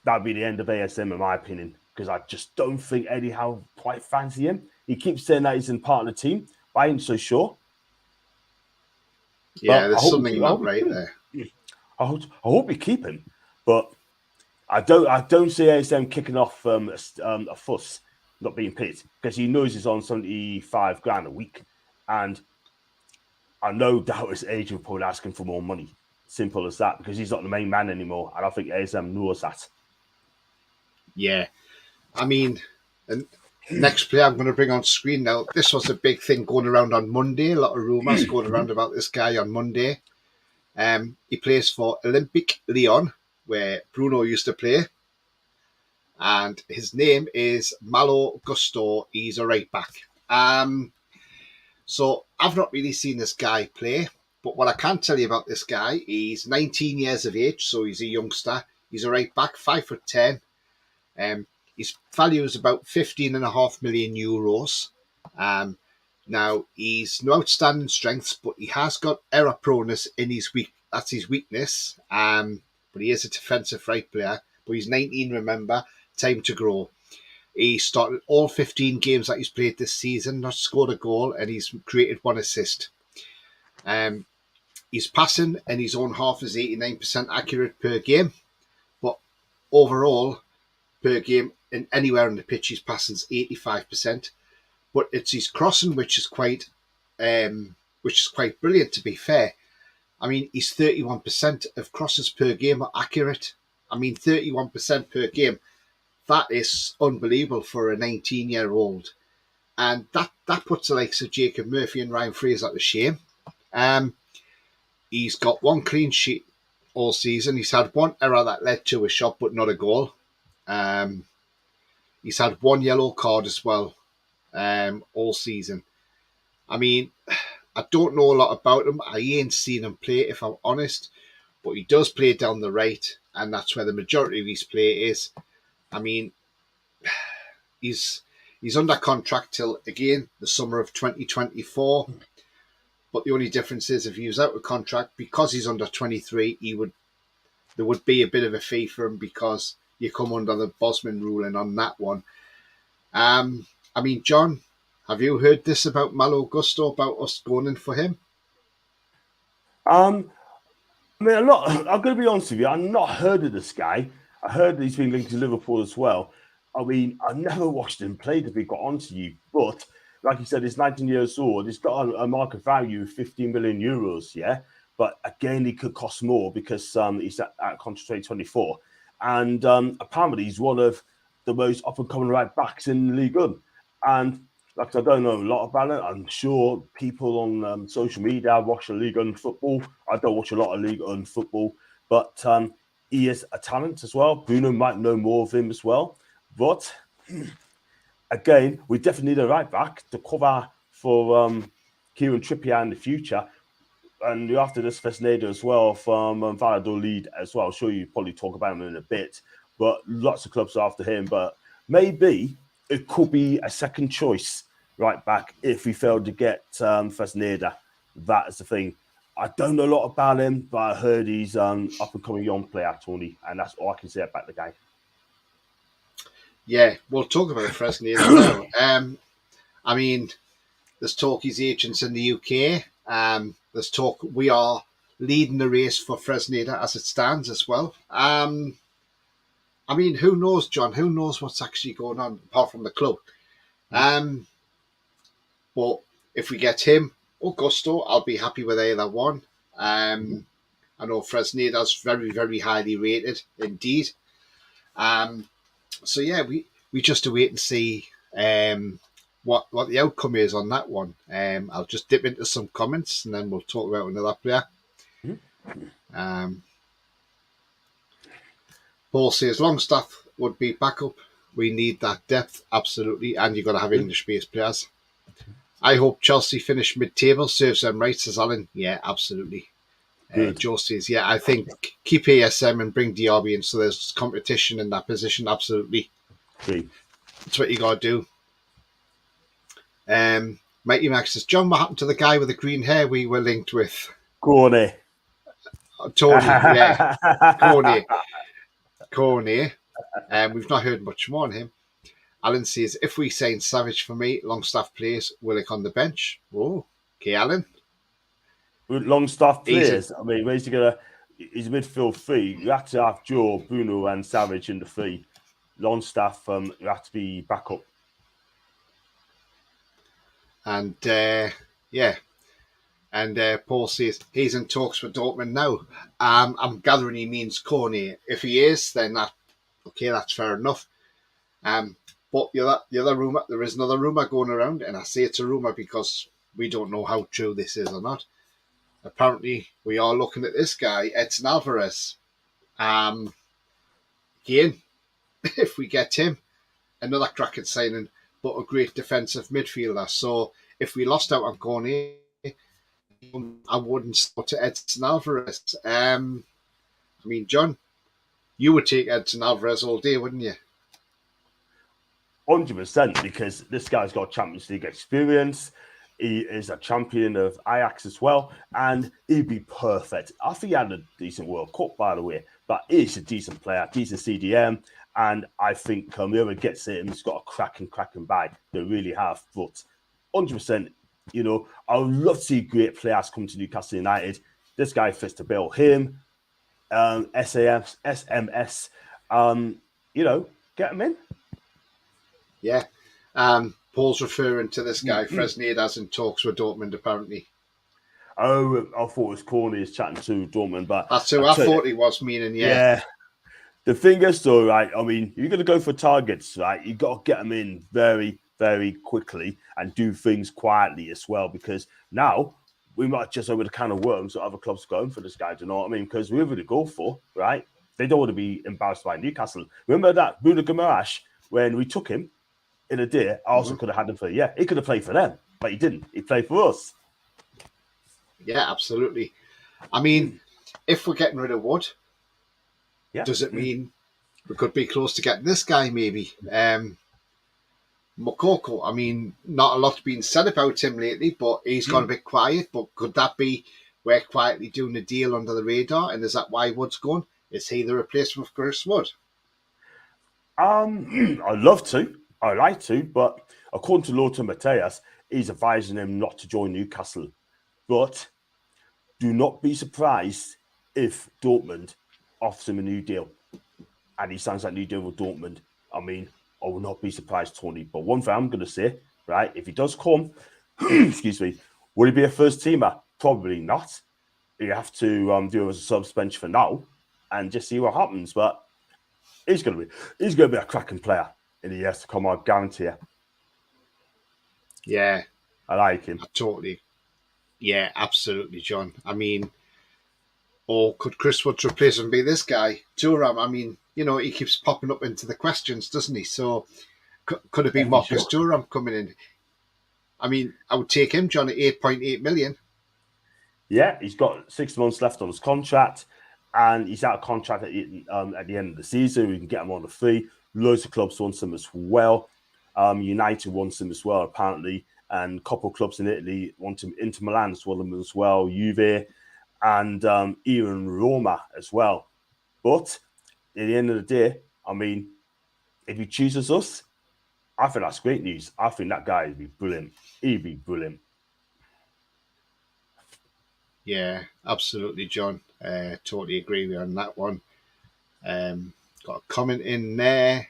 that would be the end of ASM, in my opinion, because I just don't think Eddie Howe quite fancy him. He keeps saying that he's in part of the team, but I ain't so sure. Yeah, there's something not right there. I hope we keep him, but I don't see ASM kicking off a fuss not being picked, because he knows he's on 75 grand a week, and I no doubt his agent will probably asking for more money. Simple as that, because he's not the main man anymore, and I think ASM knows that. Yeah, I mean, and next player I'm going to bring on screen now. This was a big thing going around on Monday. A lot of rumours going around about this guy on Monday. He plays for Olympique Lyon, where Bruno used to play. And his name is Malo Gusto. He's a right back. So I've not really seen this guy play. But what I can tell you about this guy, he's 19 years of age, so he's a youngster. He's a right back, 5'10". His value is about 15.5 million euros. Now, he's no outstanding strengths, but he has got error proneness in his that's his weakness. But he is a defensive right player. But he's 19, remember, time to grow. He started all 15 games that he's played this season, not scored a goal, and he's created 1 assist. His passing in his own half is 89% accurate per game. But overall, per game, anywhere on the pitch, his passing is 85%. But it's his crossing which is quite brilliant, to be fair. I mean, he's 31% of crosses per game are accurate. I mean, 31% per game. That is unbelievable for a 19-year-old. And that puts the likes of Jacob Murphy and Ryan Fraser to shame. He's got 1 clean sheet all season. He's had one error that led to a shot, but not a goal. He's had one yellow card as well all season. I mean, I don't know a lot about him. I ain't seen him play, if I'm honest, but he does play down the right, and that's where the majority of his play is. I mean, he's under contract till, again, the summer of 2024. But the only difference is if he was out of contract, because he's under 23, there would be a bit of a fee for him because you come under the Bosman ruling on that one. I mean, John, have you heard this about Malo Gusto, about us going in for him? I mean, I'm going to be honest with you. I've not heard of this guy. I heard that he's been linked to Liverpool as well. I mean, I never watched him play, to be quite honest with you. But like you said, he's 19 years old. He's got a market value of 15 million euros, yeah? But again, he could cost more because he's at contract 2024. And apparently he's one of the most up-and-coming right-backs in the League One. And like I don't know a lot about it. I'm sure people on social media watch the League One football. I don't watch a lot of League One football. But he is a talent as well. Bruno might know more of him as well. But again, we definitely need a right back to cover for Kieran Trippier in the future. And after this, Fresneda as well from Valladolid as well. I'm sure you probably talk about him in a bit. But lots of clubs are after him. But maybe it could be a second choice right back if we failed to get Fresneda. That is the thing. I don't know a lot about him, but I heard he's up-and-coming young player, Tony. And that's all I can say about the guy. Yeah, we'll talk about Fresneda now. I mean, there's talk he's agents in the UK. There's talk we are leading the race for Fresneda as it stands as well. I mean, who knows, John? Who knows what's actually going on apart from the club? But if we get him or Gusto, I'll be happy with either one. I know Fresneda's very, very highly rated indeed. So yeah, we just to wait and see what the outcome is on that one. I'll just dip into some comments and then we'll talk about another player. Paul says Longstaff would be backup. We need that depth, absolutely, and you've got to have English-based players. I hope Chelsea finish mid-table, serves them right, says Alan. Yeah, absolutely. Joe says, yeah, I think keep ASM and bring Diaby in so there's competition in that position. Absolutely. That's what you got to do. Mighty Max says, John, what happened to the guy with the green hair we were linked with? Corny. Tony, yeah. Corny. We've not heard much more on him. Alan says, if we sign Savage for me, Longstaff plays, Willock on the bench. Oh, okay, Alan. Longstaff players. I mean, where's he going to... He's midfield three. You have to have Joe, Bruno and Savage in the three. Longstaff, you have to be backup. And, yeah. And Paul says, he's in talks with Dortmund now. I'm gathering he means Corny. If he is, then that's fair enough. But the other rumour, there is another rumour going around, and I say it's a rumour because we don't know how true this is or not. Apparently, we are looking at this guy, Edson Alvarez. Again, if we get him, another cracking signing, but a great defensive midfielder. So if we lost out on Corny, I wouldn't go to Edson Alvarez. I mean, John, you would take Edson Alvarez all day, wouldn't you? 100%, because this guy's got Champions League experience. He is a champion of Ajax as well, and he'd be perfect. I think he had a decent World Cup, by the way, but he's a decent player, decent CDM, and I think whoever gets him has got a cracking bag. They really have. But 100%, you know, I would love to see great players come to Newcastle United. This guy fits the bill. Him, SMS, you know, get him in. Yeah. Paul's referring to this guy, Fresneda's in talks with Dortmund, apparently. Oh, I thought it was Corny is chatting to Dortmund, but... That's who I thought he was meaning, yeah. Yeah. The thing is, though, right, I mean, you're going to go for targets, right? You've got to get them in very, very quickly and do things quietly as well, because now we might just open a can of worms that other clubs going for this guy. Do you know what I mean? Because whoever they go for, right? They don't want to be embarrassed by Newcastle. Remember that Bruno Guimaraes, when we took him in a day, I also could have had him for, he could have played for them, but he didn't. He played for us. Yeah, absolutely. I mean, if we're getting rid of Wood, does it mean we could be close to getting this guy maybe? Mokoko, I mean, not a lot's been said about him lately, but he's gone a bit quiet. But could that be we're quietly doing a deal under the radar? And is that why Wood's gone? Is he the replacement for Chris Wood? I'd love to. I'd like to. But according to Lothar Matthäus, he's advising him not to join Newcastle. But do not be surprised if Dortmund offers him a new deal. And he signs that new deal with Dortmund. I mean, I will not be surprised, Tony. But one thing I'm going to say, right, if he does come, excuse me, will he be a first teamer? Probably not. You have to do it as a suspension for now and just see what happens. But he's going to be a cracking player in the years to come, I guarantee you. Yeah. I like him. Totally. Yeah, absolutely, John. I mean, or could Chris Wood's replacement be this guy, Thuram? I mean, you know, he keeps popping up into the questions, doesn't he? So could it be Marcus Thuram coming in? I mean, I would take him, John, at 8.8 million. Yeah, he's got 6 months left on his contract, and he's out of contract at the end of the season. We can get him on the free. Loads of clubs want him as well. United wants him as well, apparently, and a couple of clubs in Italy want him. Inter Milan want him as well, Juve, and even Roma as well. But at the end of the day, I mean, if he chooses us, I think that's great news. I think that guy would be brilliant. He'd be brilliant. Yeah, absolutely, John. Totally agree with you on that one. Got a comment in there.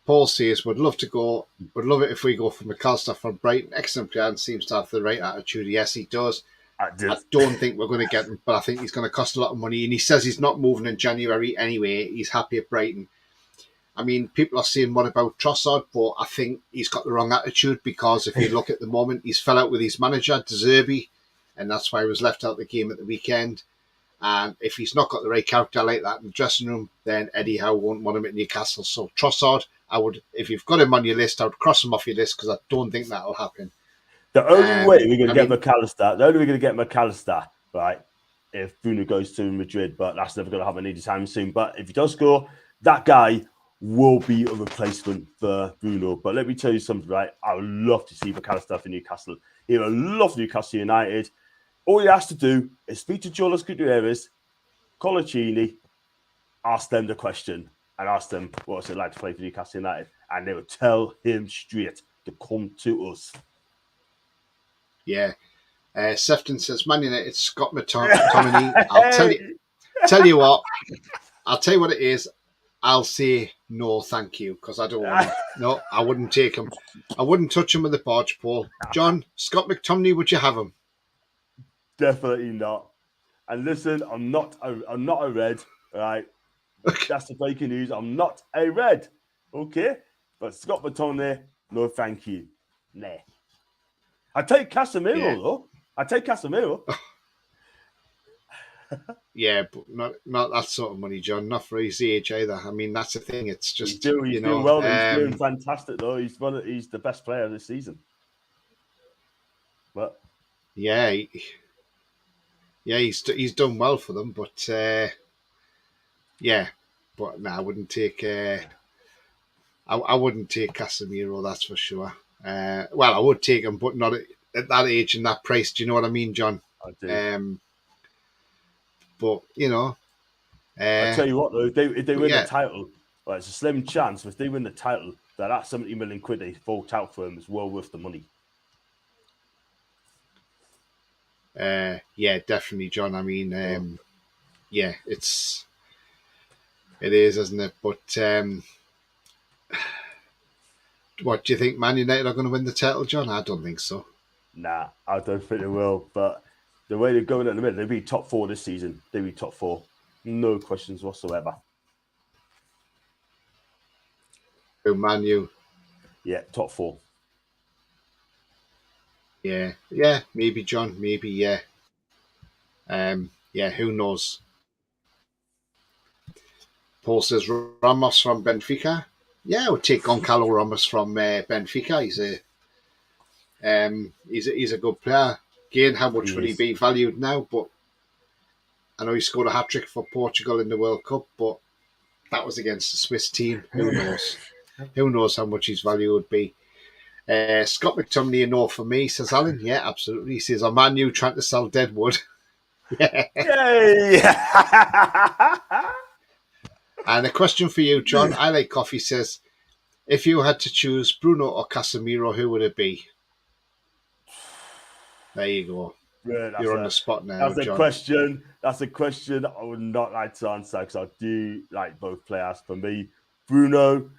Paul says, would love it if we go for McAllister from Brighton. Excellent player and seems to have the right attitude. Yes, he does. I don't think we're going to get him, but I think he's going to cost a lot of money. And he says he's not moving in January anyway. He's happy at Brighton. I mean, people are saying, what about Trossard? But I think he's got the wrong attitude because if you look at the moment, he's fell out with his manager, De Zerbi, and that's why he was left out of the game at the weekend. And if he's not got the right character like that in the dressing room, then Eddie Howe won't want him at Newcastle. So Trossard, if you've got him on your list, I would cross him off your list because I don't think that'll happen. The only way we're going to get McAllister, right, if Bruno goes to Madrid, but that's never going to happen anytime soon. But if he does go, that guy will be a replacement for Bruno. But let me tell you something, right? I would love to see McAllister for Newcastle. He would love Newcastle United. All he has to do is speak to Jonas Gutierrez, Colaccini, ask them the question, and ask them what's it like to play for Newcastle United. And they will tell him straight to come to us. Yeah. Sefton says, Man United, Scott McTominay. I'll tell you what. I'll tell you what it is. I'll say no, thank you, because I don't want him. No, I wouldn't take him. I wouldn't touch him with a barge pole. John, Scott McTominay, would you have him? Definitely not. And listen, I'm not a red, right? That's the breaking news. I'm not a red, okay? But Scott McTominay, no, thank you. Nah. I take Casemiro though. I take Casemiro. Yeah, but not that sort of money, John. Not for his age either. I mean, that's the thing. It's just he's doing well. He's doing fantastic though. He's the best player this season. But he's done well for them. But I wouldn't take. I wouldn't take Casemiro. That's for sure. Well, I would take him, but not at that age and that price. Do you know what I mean, John? I do. But you know, I tell you what though, if they win the title, well, it's a slim chance. If they win the title, that 70 million quid they forked out for him is well worth the money. Yeah, definitely, John. I mean, it is, isn't it? But what do you think? Man United are going to win the title, John? I don't think so. Nah, I don't think they will. But the way they're going at the minute, they'll be top 4 this season. They'll be top 4. No questions whatsoever. Who, Man U? Yeah, top 4. Yeah, maybe John, maybe yeah. Who knows? Paul says Ramos from Benfica. Yeah, I would take Goncalo Ramos from Benfica. He's a good player. Again, how much He would he is. be valued now? But I know he scored a hat trick for Portugal in the World Cup, but that was against the Swiss team. Who knows? Who knows how much his value would be? Scott McTominay, a no for me, says Alan. Yeah, absolutely. He says, "I'm Man U trying to sell Deadwood." Yeah. Yay! And a question for you, John. I Like Coffee says, if you had to choose Bruno or Casemiro, who would it be? There you go. Yeah, You're on the spot now, that's a John. question. That's a question I would not like to answer because I do like both players. For me, Bruno,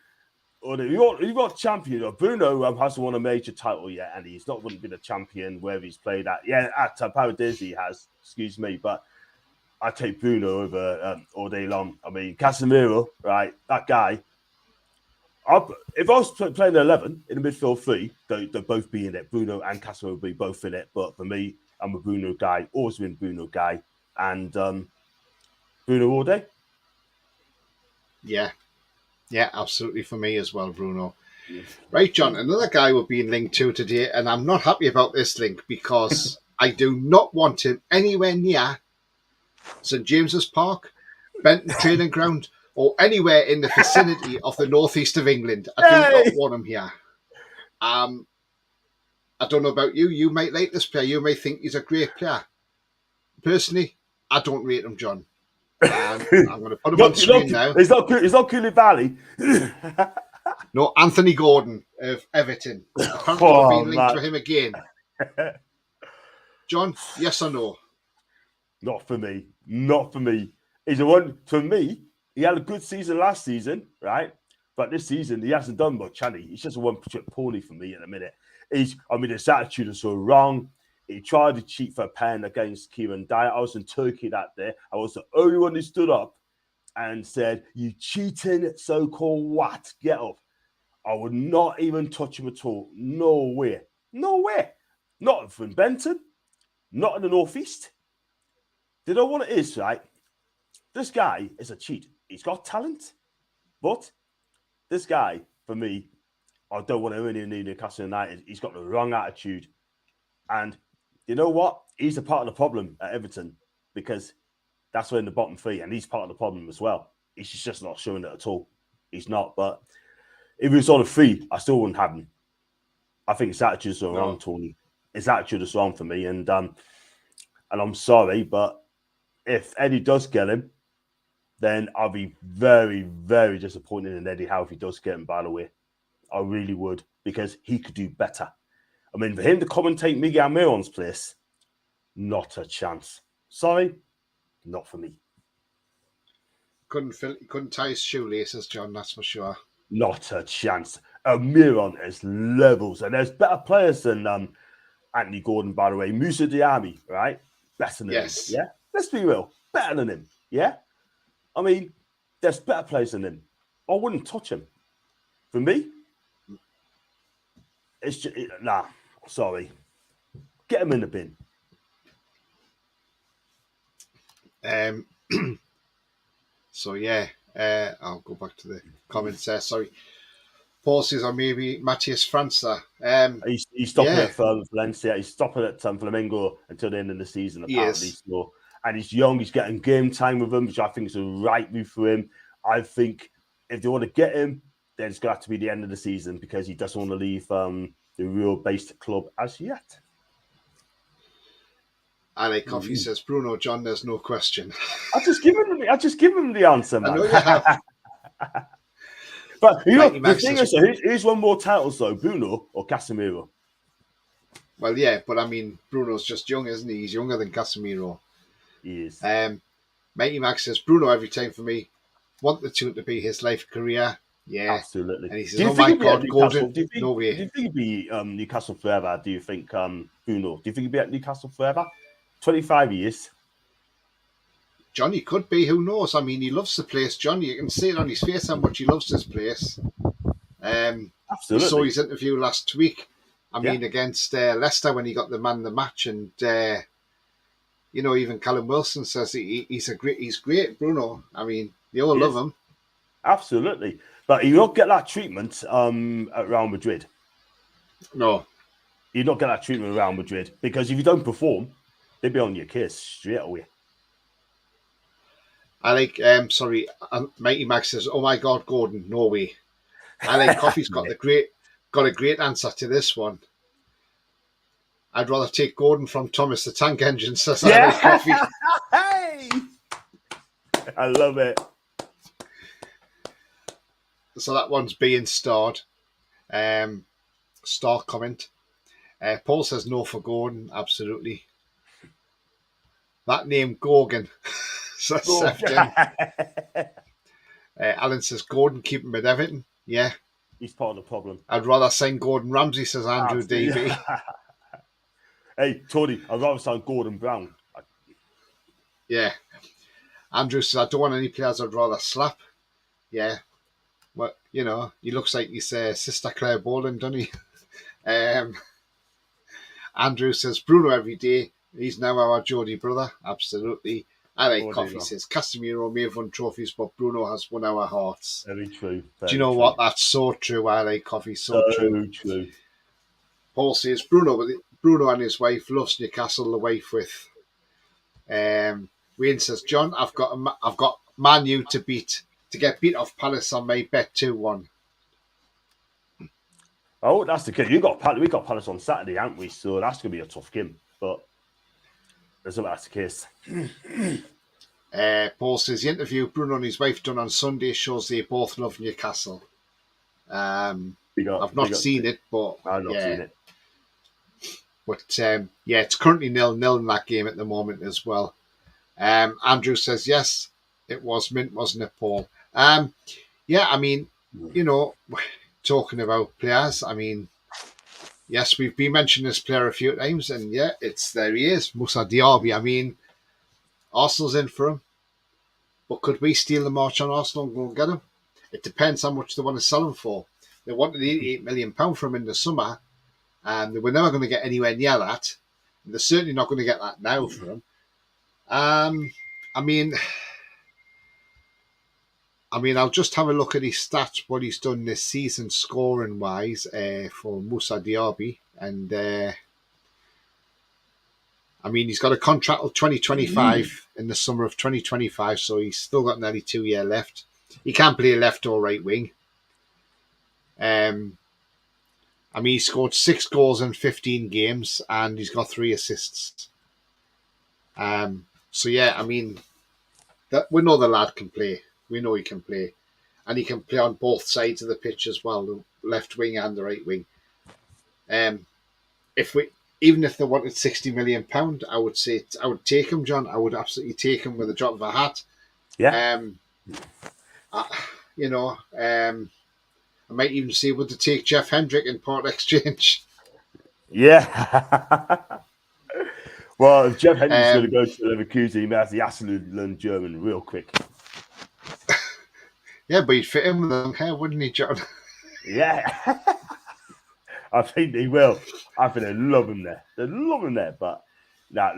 or you've got champion. Bruno hasn't won a major title yet, and he's not going to be the champion wherever he's played at. Yeah, at Paradise he has. Excuse me, but I take Bruno over all day long. I mean, Casemiro, right? That guy. If I was playing 11 in the midfield three, they'll both be in it. Bruno and Casemiro will be both in it. But for me, I'm a Bruno guy. Always been Bruno guy, and Bruno all day. Yeah, absolutely for me as well, Bruno. Right, John, another guy we're being linked to today, and I'm not happy about this link because I do not want him anywhere near St James's Park, Benton Training Ground, or anywhere in the vicinity of the northeast of England. I do not want him here. I don't know about you. You might like this player. You may think he's a great player. Personally, I don't rate him, John. I'm going to put him on screen now. It's not Koulibaly. No, Anthony Gordon of Everton. Apparently, we're being linked to him again. John, yes or no? Not for me. Not for me. He's the one. For me, he had a good season last season, right? But this season, he hasn't done much, has he? He's just a one-trick pony for me in a minute. His attitude is so wrong. He tried to cheat for a pen against Kieran Dyer. I was in Turkey that day. I was the only one who stood up and said, "You cheating so-called what? Get up." I would not even touch him at all. No way. No way. Not from Benton. Not in the Northeast. Do you know what it is, right? This guy is a cheat. He's got talent. But this guy, for me, I don't want him in Newcastle United. He's got the wrong attitude. And you know what? He's a part of the problem at Everton because that's where in the bottom three, and he's part of the problem as well. He's just not showing it at all. He's not. But if he was on a free, I still wouldn't have him. I think his attitude is wrong, Tony. His attitude is wrong for me. And I'm sorry, but if Eddie does get him, then I'll be very, very disappointed in Eddie Howe if he does get him, by the way. I really would, because he could do better. I mean, for him to commentate Miguel Almiron's place, not a chance. Sorry, not for me. Couldn't tie his shoelaces, John, that's for sure. Not a chance. Almiron is levels, and there's better players than Anthony Gordon, by the way. Musa Diaby, right? Better than him. Yeah? Let's be real. Better than him. Yeah? I mean, there's better players than him. I wouldn't touch him. For me, it's just, nah, sorry. Get him in the bin. So, yeah, I'll go back to the comments there. Sorry. Paul says, or maybe Matthias França. He's stopping at Valencia. He's stopping at Flamengo until the end of the season, apparently. So, and he's young. He's getting game time with him, which I think is the right move for him. I think if they want to get him, then it's going to have to be the end of the season because he doesn't want to leave the real based club as yet. Alec Coffee says, Bruno, John, there's no question. I just give him the answer, man. I know you have. But you know, the thing is, who's won more titles though, Bruno or Casemiro? Well, yeah, but I mean, Bruno's just young, isn't he? He's younger than Casemiro. He is. Mighty Max says, Bruno every time for me. Want the two to be his life career. Yeah. Absolutely. And he says, oh my God, Gordon, no way. Do you think he'd be Newcastle forever? Do you think, Bruno, do you think he'd be at Newcastle forever? 25 years. Johnny could be, who knows? I mean, he loves the place, Johnny. You can see it on his face how much he loves this place. Absolutely. We saw his interview last week. I mean, against Leicester when he got the man of the match, and even Callum Wilson says he's great, Bruno. I mean, they all love him. Absolutely, but you don't get that treatment at Real Madrid. No, you don't get that treatment at Real Madrid because if you don't perform, they'd be on your case straight away. I like. Mighty Max says, "Oh my God, Gordon, no way." I like Coffee's got a great answer to this one. I'd rather take Gordon from Thomas the Tank Engine, says I like Coffee. Hey! I love it. So that one's being starred. Star comment. Paul says no for Gordon, absolutely. That name, Gorgon. Says Sefton. Alan says Gordon, keep him at Everton. Yeah. He's part of the problem. I'd rather sign Gordon Ramsay, says Andrew DB. Hey, Tony, I'd rather sign Gordon Brown. Yeah. Andrew says, I don't want any players I'd rather slap. Yeah. Well, he looks like his sister Claire Boland, doesn't he? Andrew says, Bruno every day. He's now our Geordie brother. Absolutely. I like Coffee says, Casemiro may have won trophies, but Bruno has won our hearts. Very true. Do you know what? That's so true. I like Coffee. So true. Paul says, Bruno and his wife loves Newcastle, the wife with. Wayne says, John, I've got Man U to get beat off Palace on my bet 2-1. Oh, that's the kid. We got Palace on Saturday, haven't we? So that's going to be a tough game. But that's the case. Paul says the interview Bruno and his wife done on Sunday shows they both love Newcastle. I've not seen it, but I've not seen it. But it's currently 0-0 in that game at the moment as well. Andrew says yes, it was mint, wasn't it, Paul? I mean, talking about players, I mean, yes, we've been mentioning this player a few times, and there he is, Moussa Diaby. I mean, Arsenal's in for him, but could we steal the march on Arsenal and go and get him? It depends how much they want to sell him for. They wanted £88 million for him in the summer, and they were never going to get anywhere near that. And they're certainly not going to get that now for him. I mean, I'll just have a look at his stats, what he's done this season scoring-wise for Moussa Diaby. And, he's got a contract till 2025 in the summer of 2025, so he's still got nearly 2 years left. He can play left or right wing. He scored 6 goals in 15 games, and he's got 3 assists. We know the lad can play. We know he can play. And he can play on both sides of the pitch as well, the left wing and the right wing. Even if they wanted £60 million, I would take him, John. I would absolutely take him with a drop of a hat. Yeah. I might even see would they take Jeff Hendrick in part exchange. Yeah. Well, if Jeff Hendrick's going to go to Leverkusen, he may have to absolutely learn German real quick. Yeah, but he'd fit in with long hair, wouldn't he, John? Yeah. I think they will. I think they love him there. They love him there. But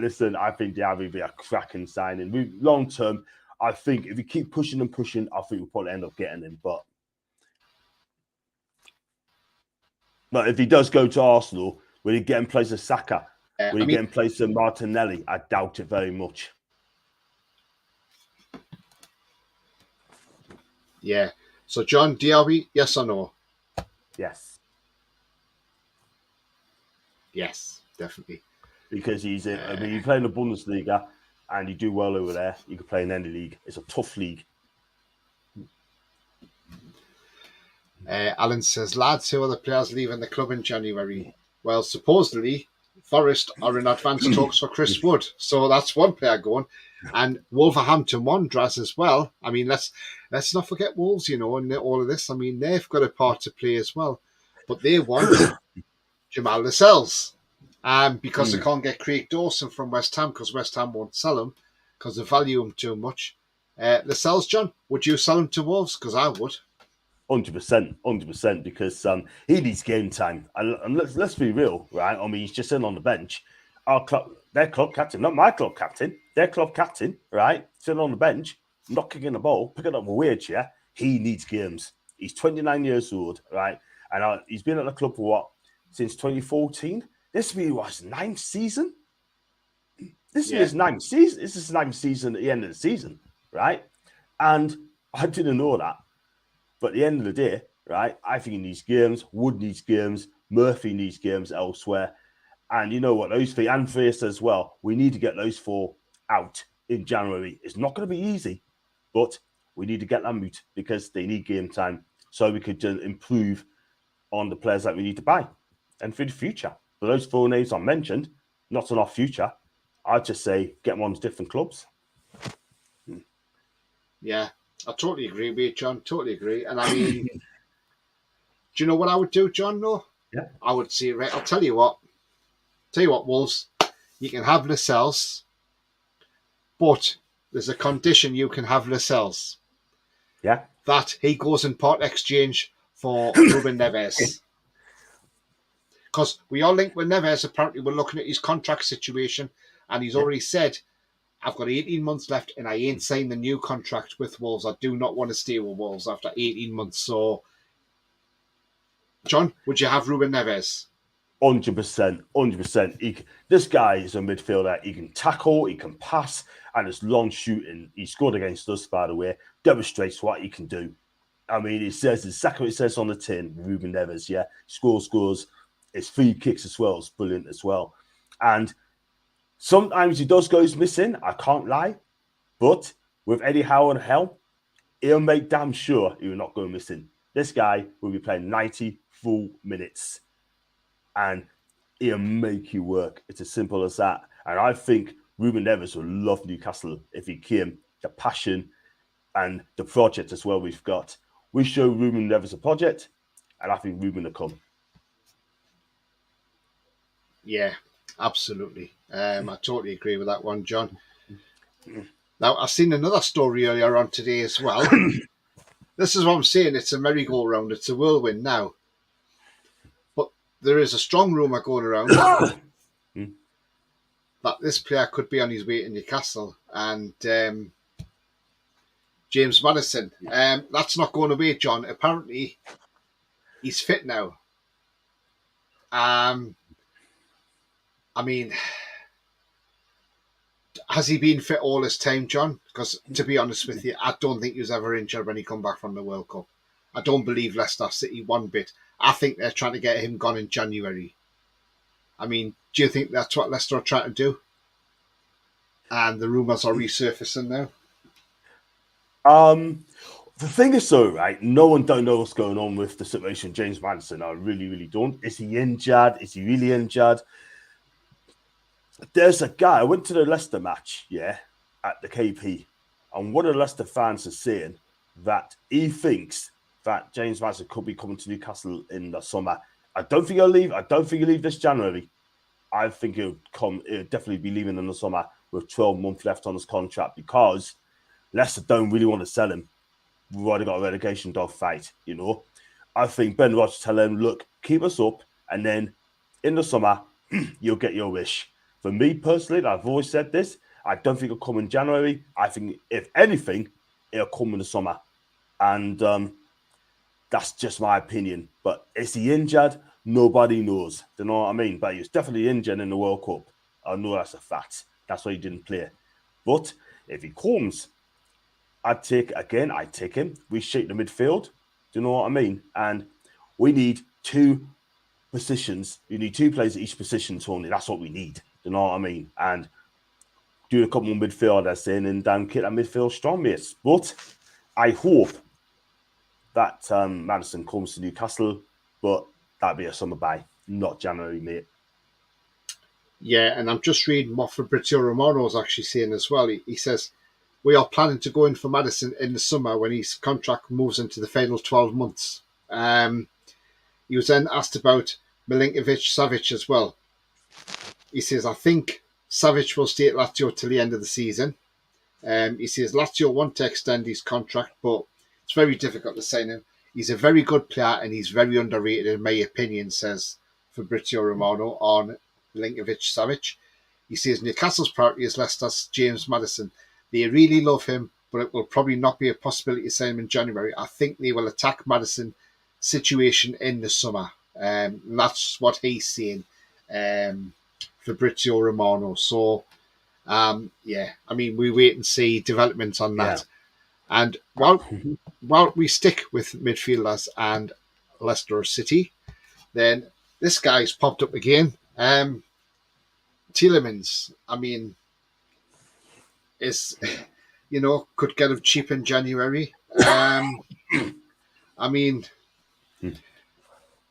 listen, I think Diaby will be a cracking signing. Long term, I think if you keep pushing and pushing, I think we'll probably end up getting him. But if he does go to Arsenal, will he get in place of Saka? Will he get in place of Martinelli? I doubt it very much. Yeah. So, John, Diaby, yes or no? Yes. Yes, definitely. Because you play in the Bundesliga and you do well over there, you can play in any league. It's a tough league. Alan says, lads, who are the players leaving the club in January? Well, supposedly, Forest are in advanced talks for Chris Wood. So that's one player going. And Wolverhampton Wanderers as well. I mean, let's not forget Wolves, and all of this. I mean, they've got a part to play as well. But they want Jamal Lascelles because they can't get Craig Dawson from West Ham because West Ham won't sell him because they value him too much. Lascelles, John, would you sell him to Wolves? Because I would. 100%, because he needs game time. And let's be real, right? I mean, he's just sitting on the bench. Their club captain, not my club captain, their club captain, right? Sitting on the bench, not kicking the ball, picking up a wage, yeah? He needs games. He's 29 years old, right? And he's been at the club for what? Since 2014? This will be his ninth season? This is his ninth season. This is his ninth season at the end of the season, right? And I didn't know that. But at the end of the day, right, I think he needs games. Wood needs games. Murphy needs games elsewhere. And you know what? Those three, and Face as well, we need to get those four out in January. It's not going to be easy, but we need to get them out because they need game time so we could improve on the players that we need to buy and for the future. But those four names I mentioned, not in our future, I'd just say get them on to different clubs. Yeah, I totally agree with you, John. Totally agree. And I mean, do you know what I would do, John? No? Yeah. I would say, right, I'll tell you what, Wolves, you can have Lascelles, but there's a condition you can have Lascelles. Yeah. That he goes in part exchange for Ruben Neves. Because we are linked with Neves. Apparently, we're looking at his contract situation, and he's already said, I've got 18 months left, and I ain't signed the new contract with Wolves. I do not want to stay with Wolves after 18 months. So, John, would you have Ruben Neves? 100%. This guy is a midfielder. He can tackle, he can pass, and his long shooting. He scored against us, by the way, demonstrates what he can do. I mean, it says exactly what it says on the tin, Ruben Neves, yeah. Scores. His free kicks as well is brilliant as well. And sometimes he does goes missing, I can't lie. But with Eddie Howe and Hell, he'll make damn sure he will not go missing. This guy will be playing 90 full minutes. And he'll make you work. It's as simple as that. And I think Ruben Neves will love Newcastle if he came. The passion and the project as well we've got. We show Ruben Neves a project, and I think Ruben will come. Yeah, absolutely. I totally agree with that one, John. Now, I've seen another story earlier on today as well. This is what I'm saying. It's a merry-go-round. It's a whirlwind now. But there is a strong rumour going around that this player could be on his way to Newcastle. And James Maddison. That's not going away, John. Apparently, he's fit now. I mean, has he been fit all this time, John? Because to be honest with you, I don't think he was ever injured when he come back from the World Cup. I don't believe Leicester City one bit. I think they're trying to get him gone in January. I mean, do you think that's what Leicester are trying to do? And the rumours are resurfacing now. The thing is, though, right? No one don't know what's going on with the situation. James Maddison, I really, really don't. Is he injured? Is he really injured? There's a guy. I went to the Leicester match, yeah, at the KP, and one of the Leicester fans is saying that he thinks that James Maddison could be coming to Newcastle in the summer. I don't think he'll leave. I don't think he'll leave this January. I think he'll definitely be leaving in the summer with 12 months left on his contract because Leicester don't really want to sell him. We've already got a relegation dog fight, you know. I think Ben Rodgers tell him, look, keep us up, and then in the summer, you'll get your wish. For me personally, I've always said this, I don't think it'll come in January. I think, if anything, it'll come in the summer. And that's just my opinion. But is he injured? Nobody knows. Do you know what I mean? But he was definitely injured in the World Cup. I know that's a fact. That's why he didn't play. But if he comes, I'd take him. We shake the midfield. Do you know what I mean? And we need two positions. You need two players at each position, Tony. That's what we need. Do you know what I mean? And do a couple more midfielders in and keep that midfield strong, mates. But I hope that Maddison comes to Newcastle, but that'd be a summer buy, not January, mate. Yeah, and I'm just reading what Fabrizio Romano is actually saying as well. He says, we are planning to go in for Maddison in the summer when his contract moves into the final 12 months. He was then asked about Milinkovic-Savic as well. He says, I think Savic will stay at Lazio till the end of the season. He says Lazio want to extend his contract, but it's very difficult to sign him. He's a very good player and he's very underrated in my opinion, says Fabrizio Romano on Linkovic-Savic. He says Newcastle's priority is Leicester's James Maddison. They really love him, but it will probably not be a possibility to sign him in January. I think they will attack Maddison's situation in the summer. And that's what he's saying, Fabrizio Romano. So, yeah, I mean, we wait and see developments on that. Yeah. And while we stick with midfielders and Leicester City, then this guy's popped up again. Tielemans, I mean, is could get him cheap in January. I mean,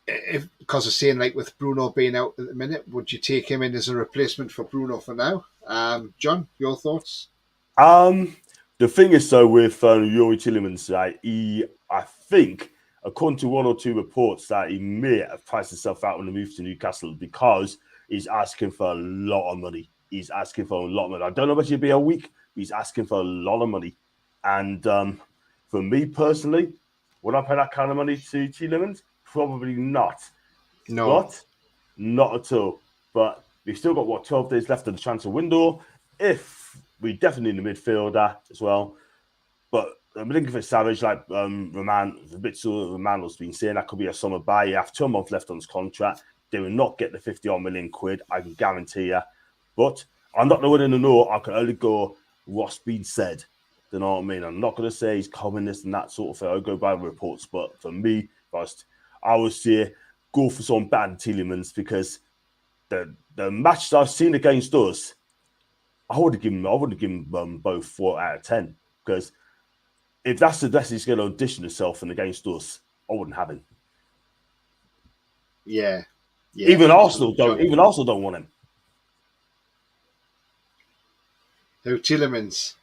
if because of saying like with Bruno being out at the minute, would you take him in as a replacement for Bruno for now? John, your thoughts? The thing is, though, with Youri Tielemans, I think, according to one or two reports, that he may have priced himself out on the move to Newcastle because he's asking for a lot of money. He's asking for a lot of money. I don't know if he'll be a week, but he's asking for a lot of money. And for me personally, would I pay that kind of money to Tielemans? Probably not. No. But not at all. But we've still got, 12 days left of the transfer window. If we definitely need a midfielder as well. But I'm looking for Savage, like Romano's been saying, that could be a summer buy. You have 2 months left on his contract. They will not get the 50-odd million quid, I can guarantee you. But I'm not willing to know. I can only go what's been said. You know what I mean? I'm not going to say he's communist and that sort of thing. I'll go by reports. But for me, first, I would say go for some bad Tielemans because the matches I've seen against us, I would have given both 4 out of 10 because if that's the best he's going to audition himself and against us, I wouldn't have him. Yeah. Even Arsenal don't want him. Who, Tielemans?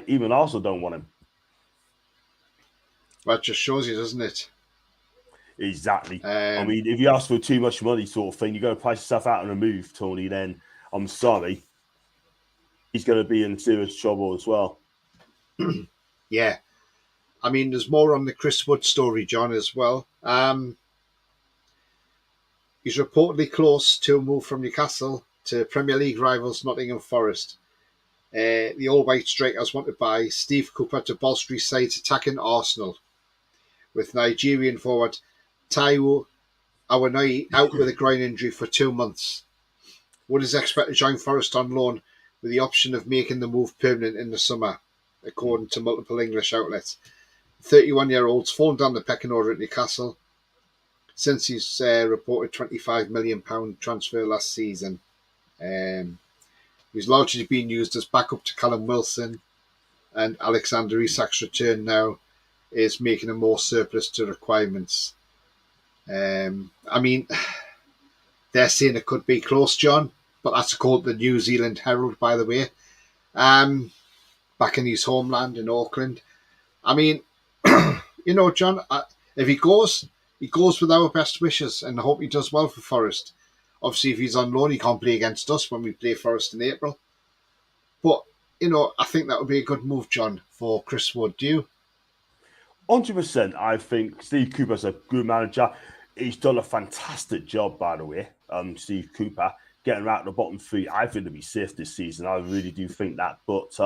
Even Arsenal don't want him. That just shows you, doesn't it? Exactly. I mean, if you ask for too much money, sort of thing, you're going to price yourself out on a move, Tony. Then I'm sorry, he's going to be in serious trouble as well. Yeah. I mean, there's more on the Chris Wood story, John, as well. He's reportedly close to a move from Newcastle to Premier League rivals Nottingham Forest. The all-white strikers wanted by Steve Cooper to bolster his side's attacking Arsenal, with Nigerian forward Taiwo Awanai out with a groin injury for 2 months. Wood is expected to join Forest on loan with the option of making the move permanent in the summer, according to multiple English outlets. 31-year-old's fallen down the pecking order at Newcastle since his reported £25 million transfer last season. He's largely been used as backup to Callum Wilson, and Alexander Isak's return now is making him more surplus to requirements. I mean, they're saying it could be close, John, but that's called the New Zealand Herald, by the way, back in his homeland in Auckland. I mean, John, if he goes with our best wishes, and I hope he does well for Forest. Obviously, if he's on loan, he can't play against us when we play Forest in April. But, I think that would be a good move, John, for Chris Wood. Do you? 100%. I think Steve Cooper's a good manager. He's done a fantastic job, by the way. Steve Cooper getting out of the bottom 3. I think he'll be safe this season. I really do think that. But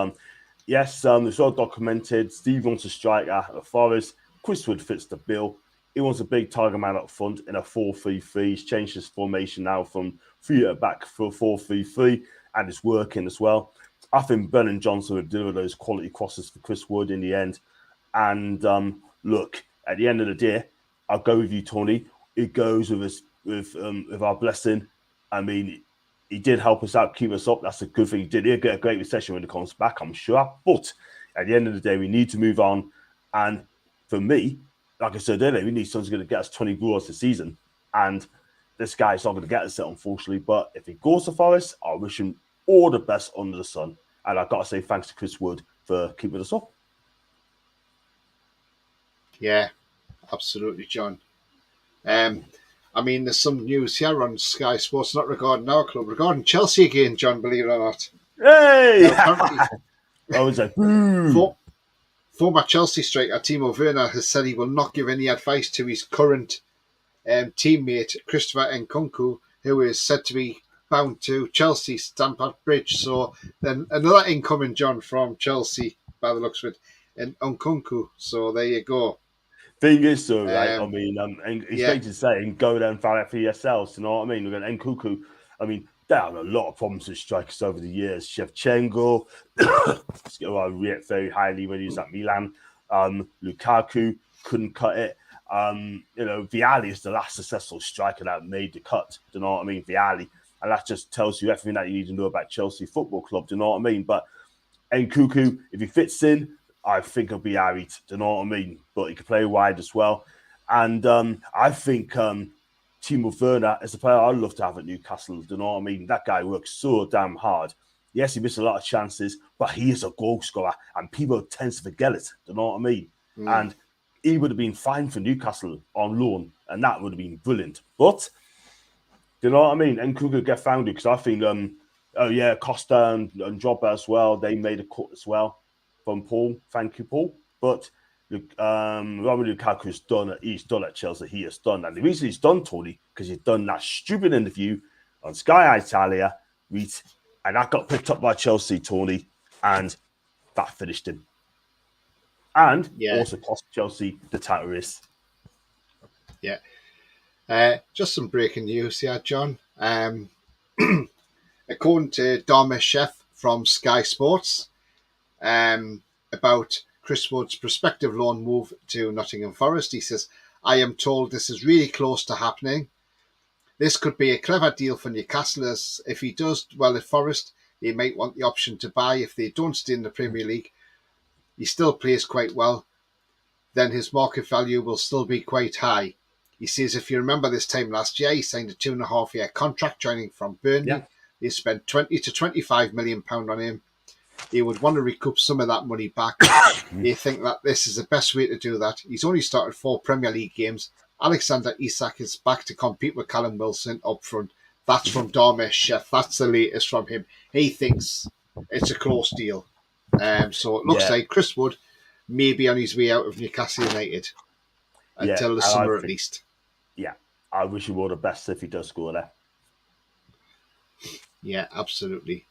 yes, it's all documented. Steve wants a striker at Forest. Chris Wood fits the bill. He wants a big target man up front in a 4-3-3. He's changed his formation now from 3 at back for 4-3-3, and it's working as well. I think Brennan Johnson will deliver those quality crosses for Chris Wood in the end. And look, at the end of the day, I'll go with you, Tony. It goes with us with our blessing. I mean, he did help us out, keep us up. That's a good thing. He did. He'll get a great recession when he comes back, I'm sure. But at the end of the day, we need to move on. And for me, like I said earlier, we need someone who's going to get us 20 goals this season. And this guy's not going to get us it, unfortunately. But if he goes to Forest, I wish him all the best under the sun. And I've got to say thanks to Chris Wood for keeping us up. Yeah, absolutely, John. I mean, there's some news here on Sky Sports, not regarding our club, regarding Chelsea again, John, believe it or not. Hey! Now, I was like, Former Chelsea striker Timo Werner has said he will not give any advice to his current teammate Christopher Nkunku, who is said to be bound to Chelsea Stamford Bridge. So then another incoming John from Chelsea, by the looks of it, and Nkunku. So there you go. Thing is, so right. I Um, mean, and it's yeah, great to say and go there and find out for yourselves. You know what I mean? We're going Nkunku. I mean, they had a lot of problems with strikers over the years. Shevchenko, who I rate very highly when he was at Milan. Lukaku couldn't cut it. Vialli is the last successful striker that made the cut. Do you know what I mean? Vialli. And that just tells you everything that you need to know about Chelsea Football Club. Do you know what I mean? But Nkunku, if he fits in, I think he'll be alright. Do you know what I mean? But he can play wide as well. And I think Timo Werner is a player I'd love to have at Newcastle. Do you know what I mean? That guy works so damn hard. Yes, he missed a lot of chances, but he is a goal scorer, and people tend to forget it. Do you know what I mean? And he would have been fine for Newcastle on loan, and that would have been brilliant. But do you know what I mean? Nkunku get found because I think, Costa and Drogba as well. They made a cut as well from Paul. Thank you, Paul. But Romelu Lukaku's done. He's done at Chelsea. He has done, and the reason he's done, Tony, because he's done that stupid interview on Sky Italia, and that got picked up by Chelsea, Tony, and that finished him. And also cost Chelsea the title race. Yeah. Just some breaking news here, John. According to Dharmesh Chef from Sky Sports, about Chris Wood's prospective loan move to Nottingham Forest, he says, I am told this is really close to happening. This could be a clever deal for Newcastle, as if he does well at Forest, they might want the option to buy. If they don't stay in the Premier League, he still plays quite well, then his market value will still be quite high. He says, if you remember this time last year, he signed a 2.5-year contract joining from Burnley. Yeah. They spent 20 to 25 million pound on him. He would want to recoup some of that money back. They think that this is the best way to do that. He's only started 4 Premier League games. Alexander Isak is back to compete with Callum Wilson up front. That's from Dharmesh Chef. That's the latest from him. He thinks it's a close deal. So it looks like Chris Wood may be on his way out of Newcastle United until the summer at least. Yeah, I wish him all the best if he does score there. Yeah, absolutely.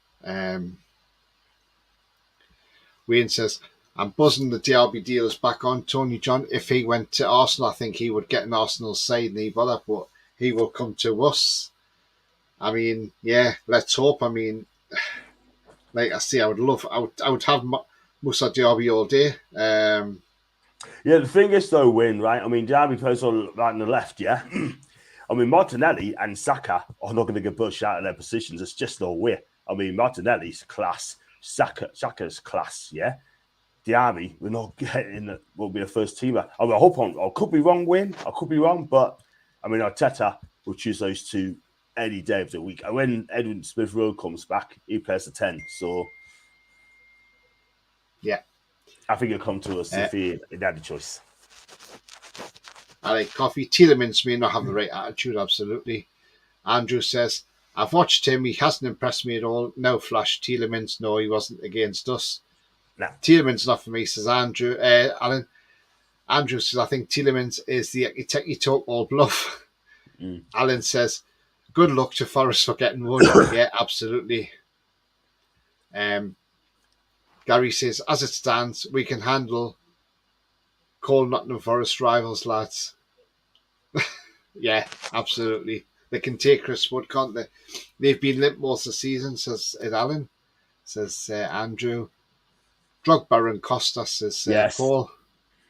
Wayne says, I'm buzzing the Derby deal is back on. Tony John, if he went to Arsenal, I think he would get an Arsenal side, and but he will come to us. I mean, yeah, let's hope. I mean, like I say, I would have Moussa Diaby all day. Yeah, the thing is, though, Win, right? I mean, Diaby plays on right on the left, yeah? I mean, Martinelli and Saka are not going to get pushed out of their positions. It's just no way. I mean, Martinelli's class. Saka's class, yeah? Diaby, we're not getting, will be a first teamer. I mean, I could be wrong, Win. I could be wrong, but I mean, Arteta will choose those two any day of the week. And when Edwin Smith-Rowe comes back, he plays the 10. So, yeah. I think he'll come to us if he had a choice. I like coffee. Tielemans may not have the right attitude, absolutely. Andrew says, I've watched him. He hasn't impressed me at all. No flash. Tielemans, no, he wasn't against us. No. Tielemans not for me, says Andrew. Alan. Andrew says, I think Tielemans is the techie talk all bluff. Alan says, good luck to Forest for getting one. Yeah, absolutely. Gary says, as it stands, we can handle Cole Nottingham Forest rivals, lads. Yeah, absolutely. They can take Chris Wood, can't they? They've been limp most of the season, says Alan. Says Andrew. Drogba and Costa, says Paul.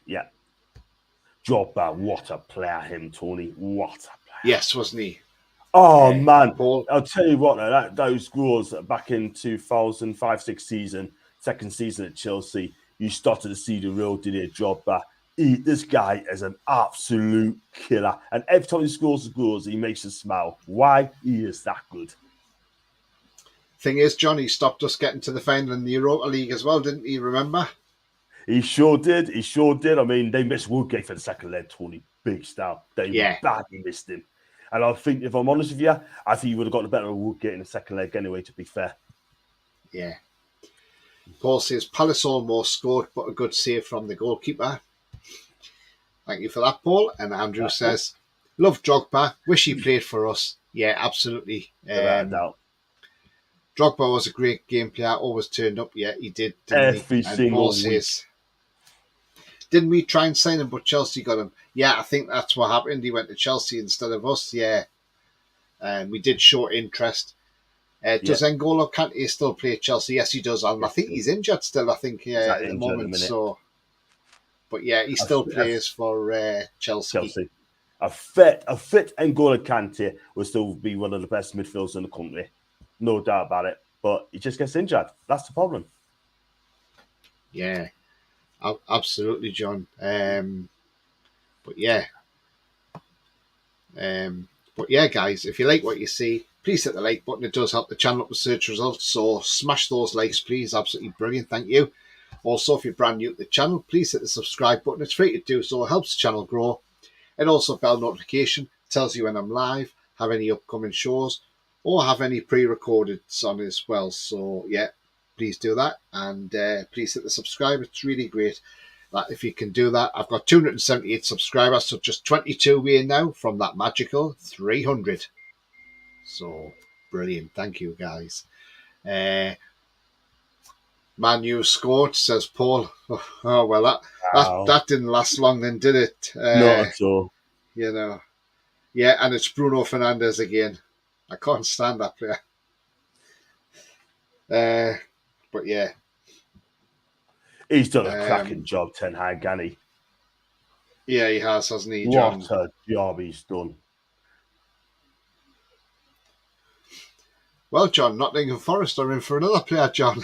Yeah. Drogba, what a player him, Tony. What a player. Yes, wasn't he? Oh, man. Paul. I'll tell you what, those goals back in 2005-6 season, second season at Chelsea, you started to see the real Didier Drogba. This guy is an absolute killer. And every time he scores goals, he makes us smile. Why? He is that good. Thing is, John, he stopped us getting to the final in the Europa League as well, didn't he? Remember? He sure did. I mean, they missed Woodgate for the second leg, Tony. Big style. They badly missed him. And I think, if I'm honest with you, I think he would have got the better of Woodgate in the second leg anyway, to be fair. Yeah. Paul says Palace almost scored, but a good save from the goalkeeper. Thank you for that, Paul. And Andrew says, love Drogba. Wish he played for us. Yeah, absolutely. Without a doubt. Drogba was a great game player. Always turned up. Yeah, he did, didn't he? Every And single Paul week. says, didn't we try and sign him, but Chelsea got him? Yeah, I think that's what happened. He went to Chelsea instead of us. Yeah. And we did show interest. Does N'Golo Kante still play at Chelsea? Yes, he does. And I think he's injured still, at the moment. So, but yeah, he still plays for Chelsea. A fit N'Golo Kante will still be one of the best midfielders in the country. No doubt about it. But he just gets injured. That's the problem. Yeah, absolutely, John. But yeah, guys, if you like what you see, please hit the like button. It does help the channel up with search results. So smash those likes, please. Absolutely brilliant. Thank you. Also, if you're brand new to the channel, please hit the subscribe button. It's free to do so. It helps the channel grow. And also bell notification tells you when I'm live, have any upcoming shows, or have any pre-recorded on as well. So yeah, please do that. And please hit the subscribe. It's really great. That if you can do that, I've got 278 subscribers, so just 22 away now from that magical 300. So brilliant. Thank you, guys. Man U scored, says Paul. Oh well, that didn't last long then, did it? Not at all. You know. Yeah, and it's Bruno Fernandes again. I can't stand that player. But yeah. He's done a cracking job, Ten Hag, hasn't he? Yeah, he has, hasn't he, John? What a job he's done. Well, John, Nottingham Forest are in for another player, John.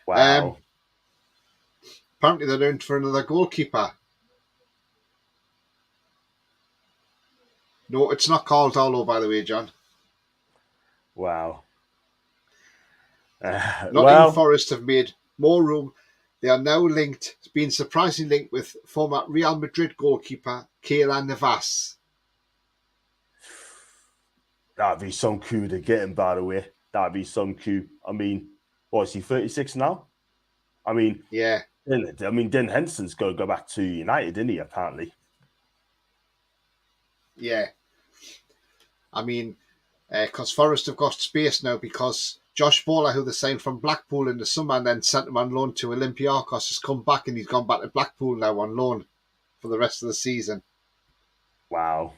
Wow. Apparently they're in for another goalkeeper. No, it's not called Arlo, by the way, John. Wow. Nottingham Forest have made more room. They are now linked, being surprisingly linked with former Real Madrid goalkeeper Keylor Navas. That'd be some coup to get him, by the way. That'd be some coup. I mean, what is he, 36 now? I mean, yeah. Den Henson's got to go back to United, didn't he, apparently? Yeah. I mean, because Forest have got space now because Josh Bowler, who they signed from Blackpool in the summer and then sent him on loan to Olympiacos, has come back and he's gone back to Blackpool now on loan for the rest of the season. Wow.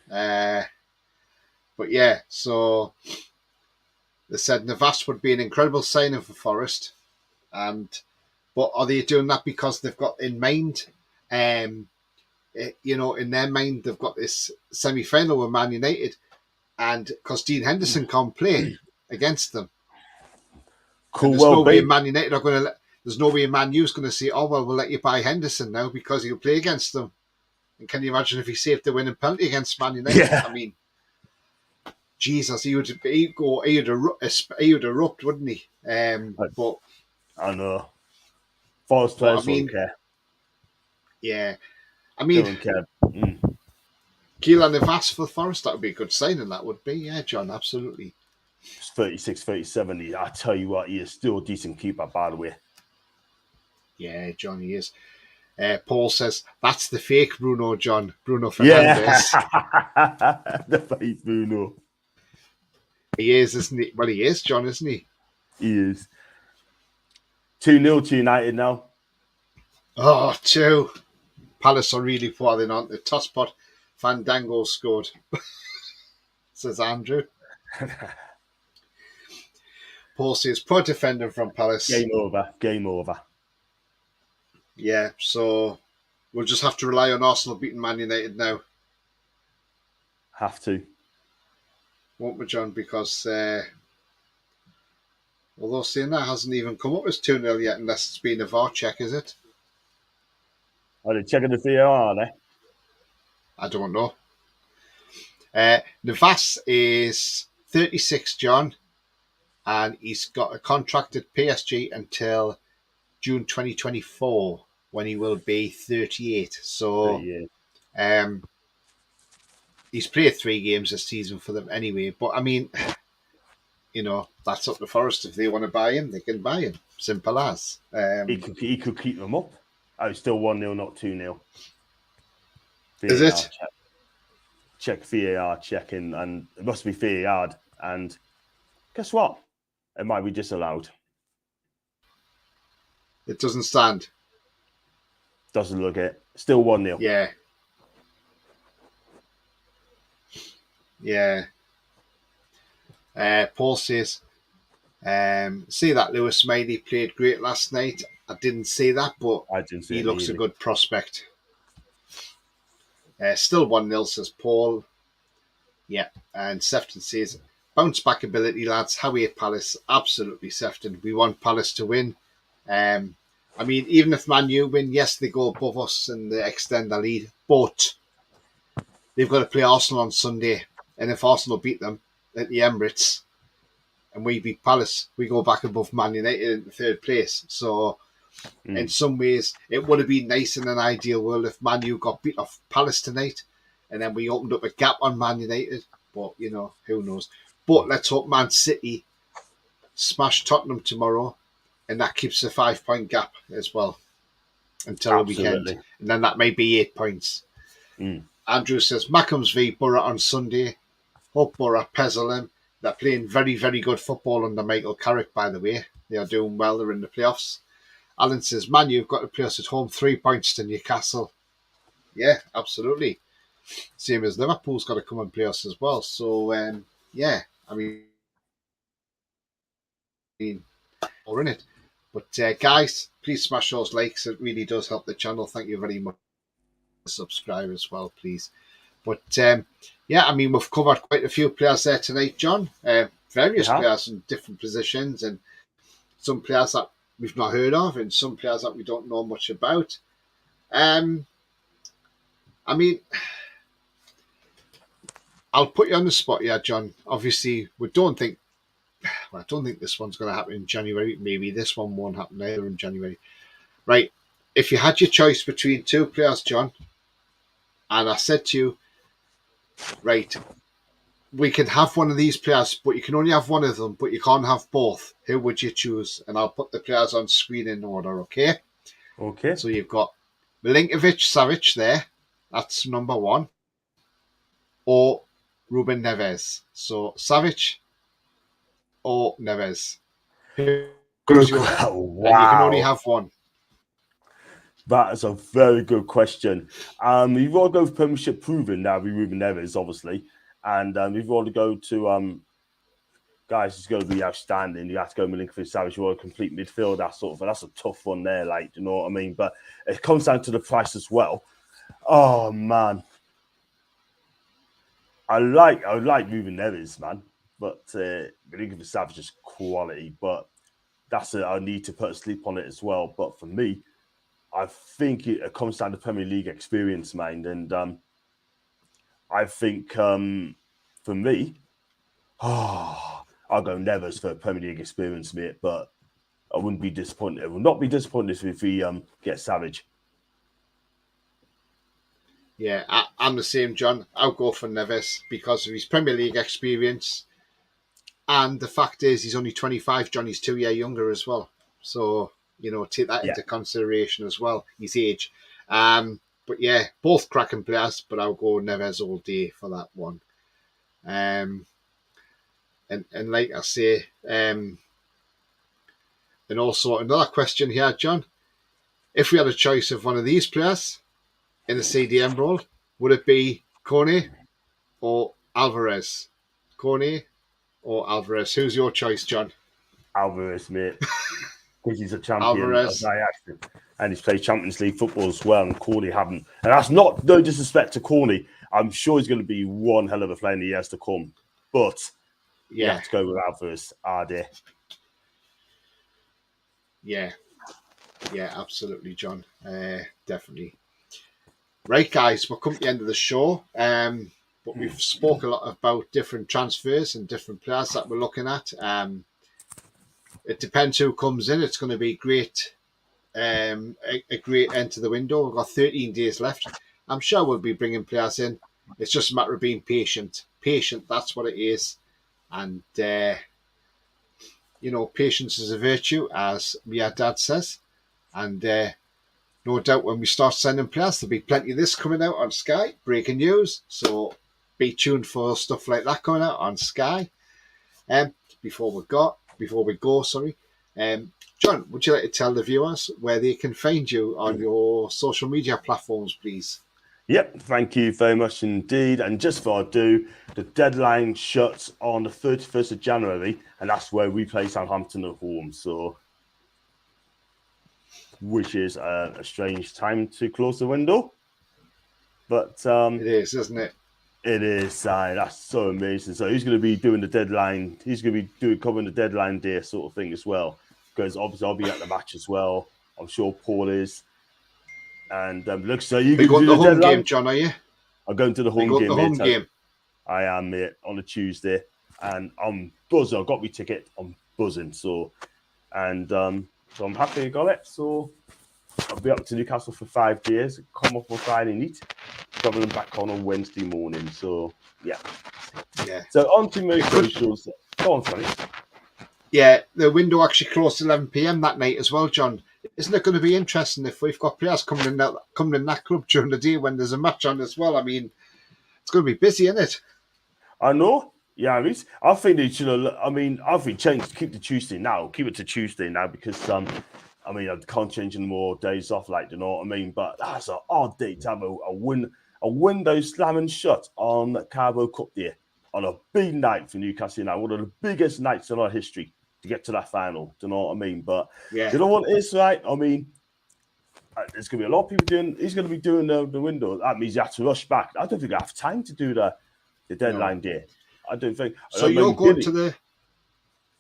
But yeah, so they said Navas would be an incredible signing for Forest. But are they doing that because they've got in mind, in their mind, they've got this semi-final with Man United, and because Dean Henderson can't play against them. There's no way Man United are going to. There's no way Man U's going to say, "Oh well, we'll let you buy Henderson now because he'll play against them." And can you imagine if he saved the winning penalty against Man United? Yeah. I mean, Jesus, he would erupt, wouldn't he? But I know. Forest players don't care. Yeah, I mean, don't care. Keylor Navas for Forest, that would be a good signing. That would be, yeah, John, absolutely. 36, 37. I tell you what, he is still a decent keeper, by the way. Yeah, John, he is. Paul says, that's the fake Bruno, John. Bruno Fernandes. Yeah. The fake Bruno. He is, isn't he? Well, he is, John, isn't he? He is. 2-0 to United now. Oh, 2. Palace are really pouring on. The tosspot Fandango scored, says Andrew. Paul says, poor defender from Palace. Game over. Yeah, so we'll just have to rely on Arsenal beating Man United now. Have to. Won't we, John? Because although saying that hasn't even come up as 2-0 yet, unless it's been a VAR check, is it? Are they checking the VAR, are they? I don't know. Navas is 36, John, and he's got a contract at PSG until June 2024, when he will be 38. So he's played 3 games this season for them anyway. But I mean, that's up to Forest. If they want to buy him, they can buy him. Simple as. He could keep them up. Oh, it's still 1-0, not 2-0. Is it? Check VAR checking, and it must be VAR. And guess what? It might be disallowed. It doesn't stand. Doesn't look it. Still 1-0. Yeah. Yeah. Paul says, see that Lewis Miley played great last night. I didn't see that, but I didn't see he it looks either. a good prospect. Still 1-0, says Paul. Yeah. And Sefton says, bounce back ability, lads. How are you, Palace? Absolutely, Sefton. We want Palace to win. I mean, even if Man U win, yes, they go above us and they extend the lead, but they've got to play Arsenal on Sunday. And if Arsenal beat them at the Emirates and we beat Palace, we go back above Man United in third place. So in some ways, it would have been nice in an ideal world if Man U got beat off Palace tonight and then we opened up a gap on Man United. But, who knows. But let's hope Man City smash Tottenham tomorrow, and that keeps a 5-point gap as well until the weekend. And then that may be 8 points. Andrew says, Mackhams v Borough on Sunday. Hope Borough pezzle them. They're playing very, very good football under Michael Carrick, by the way. They are doing well. They're in the playoffs. Alan says, Man, you've got to play us at home 3 points to Newcastle. Yeah, absolutely. Same as Liverpool's got to come and play us as well. So, yeah, I mean, we're in it. But guys, please smash those likes. It really does help the channel. Thank you very much. Subscribe as well, please. But yeah, I mean, we've covered quite a few players there tonight, John. Various players in different positions, and some players that we've not heard of, and some players that we don't know much about. I mean, I'll put you on the spot here, John. Obviously, I don't think this one's going to happen in January. Maybe this one won't happen either in January. Right. If you had your choice between two players, John, and I said to you, right, we can have one of these players, but you can only have one of them, but you can't have both. Who would you choose? And I'll put the players on screen in order, okay? Okay. So you've got Milinkovic-Savic there. That's number one. Or Ruben Neves. So Savic or Neves. Good. Wow. And you can only have one. That is a very good question. You've got to go for Premiership proven now with Ruben Neves, obviously. And you've got to go to guys, it's going to be outstanding. You have to go Milinkovic-Savic. You want a complete midfield. That's a tough one there, like, you know what I mean? But it comes down to the price as well. Oh man. I like Ruben Neves, man. But Milinkovic-Savic is quality. But that's it. I need to put a sleep on it as well. But for me, I think it comes down to Premier League experience, man. And I think for me, I'll go Neves for Premier League experience, mate. But I wouldn't be disappointed. I will not be disappointed if we get Savage. Yeah, I'm the same, John. I'll go for Neves because of his Premier League experience. And the fact is, he's only 25, John. He's 2 years younger as well. So, take that into consideration as well, his age. But yeah, both cracking players, but I'll go Neves all day for that one. And like I say, and also another question here, John. If we had a choice of one of these players in the CDM role, would it be Kone or Alvarez? Kone or Alvarez? Who's your choice, John? Alvarez, mate. Because he's a champion Alvarez. of Ajax, and he's played Champions League football as well, and Corney haven't. And that's not no disrespect to Corney. I'm sure he's going to be one hell of a player in the years to come. But you have to go with Alvarez, Ade. Yeah, absolutely, John. Definitely. Right, guys, we're coming to the end of the show. But we've spoke a lot about different transfers and different players that we're looking at. It depends who comes in. It's going to be great, a great end to the window. We've got 13 days left. I'm sure we'll be bringing players in. It's just a matter of being patient. Patient, that's what it is. And patience is a virtue, as my dad says. And no doubt when we start sending players, there'll be plenty of this coming out on Sky. Breaking news. So be tuned for stuff like that coming out on Sky. Before we go, John, would you like to tell the viewers where they can find you on your social media platforms, please? Yep, thank you very much indeed. And just before I do, the deadline shuts on the 31st of January, and that's where we play Southampton at home. So, which is a strange time to close the window. But it is, isn't it? It is. That's so amazing. So he's going to be doing the deadline. He's going to be covering the deadline day sort of thing as well. Because obviously I'll be at the match as well. I'm sure Paul is. And look, so you can do do the home deadline game, John? Are you? I'm going to the home game. The home game. I am, mate, on a Tuesday, and I'm buzzing. I've got my ticket. I'm buzzing. So, and so I'm happy I got it. So I'll be up to Newcastle for 5 days. Come off on Friday night, traveling back on Wednesday morning. So yeah. So on to my socials. Go on, Sonny. Yeah, the window actually closed at 11 p.m. that night as well, John. Isn't it going to be interesting if we've got players coming in that club during the day when there's a match on as well? I mean, it's going to be busy, isn't it? I know. Yeah, I think they should. I think keep the Tuesday now. Keep it to Tuesday now because I can't change any more days off, like, you know what I mean. But that's an odd day to have a window slamming shut on the Carabao Cup Day on a big night for Newcastle United, one of the biggest nights in our history to get to that final. Do you know what I mean? But you know what it is, right? I mean, there's going to be a lot of people doing. He's going to be doing the window. That means you have to rush back. I don't think I have time to do the deadline day. I don't think. So you're going to the.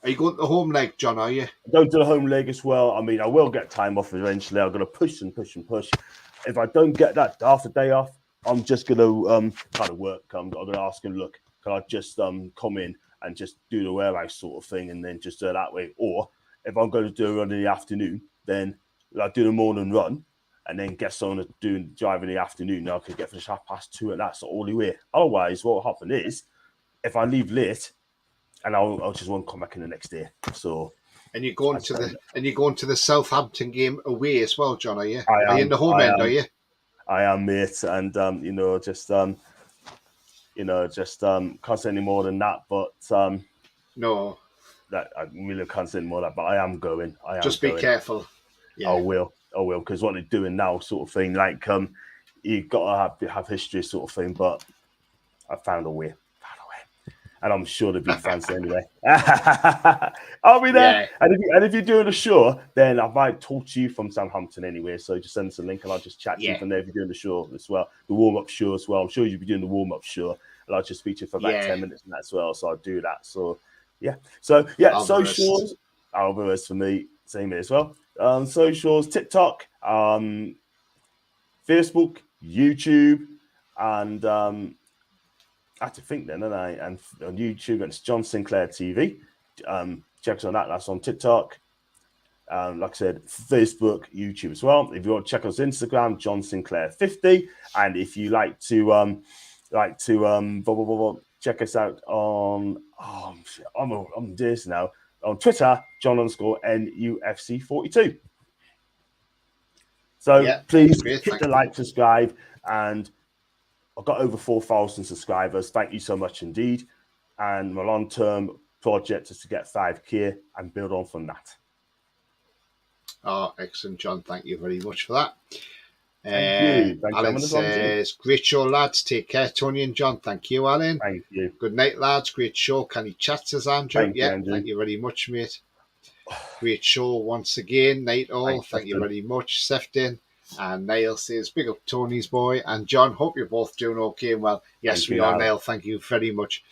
Are you going to the home leg, John? Are you? Going to the home leg as well. I mean, I will get time off eventually. I'm going to push and push and push. If I don't get that half a day off, I'm just going to kind of work. I'm going to ask him, look, can I just come in and just do the warehouse sort of thing and then just do it that way? Or if I'm going to do a run in the afternoon, then I do the morning run and then get someone to drive in the afternoon. Now I could get finished 2:30 and that's the only way. Otherwise, what will happen is if I leave late, and I'll just won't come back in the next day. So, and you're going to the Southampton game away as well, John? Are you? Are you in the home end? Are you? I am, mate, and can't say any more than that. But no, that I really can't say any more than that. But I am going. Just be careful. Yeah. I will, because what they're doing now, sort of thing, like you've got to have history, sort of thing. But I found a way. And I'm sure there'll be fans anyway. I'll be there. Yeah. And if you're doing a show, then I might talk to you from Southampton anyway. So just send us a link and I'll just chat to you from there if you're doing the show as well. The warm-up show as well. I'm sure you'll be doing the warm-up show. And I'll just speak to you for about 10 minutes and that as well. So I'll do that. So, yeah. So, yeah, socials. Alvarez for me. Same here as well. Socials, TikTok, Facebook, YouTube, and... I have to think then, don't I? And on YouTube, it's John Sinclair TV. Check us on that. That's on TikTok. Like I said, Facebook, YouTube as well. If you want to check us Instagram, John Sinclair 50. And if you like to check us out on I'm this now on Twitter, John_NUFC 42. So please hit the like, subscribe, and I've got over 4,000 subscribers. Thank you so much indeed. And my long-term project is to get 5K and build on from that. Oh, excellent, John. Thank you very much for that. Thank you. Alan says, great show, lads. Take care, Tony and John. Thank you, Alan. Thank you. Good night, lads. Great show. Can you chat, says Andrew? Thank you, Andrew. Thank you very much, mate. Great show once again. Night all. Thank you very much, Sefton. And Niall says, big up Tony's boy. And John, hope you're both doing okay and well. Yes, we are, Niall. Thank you very much.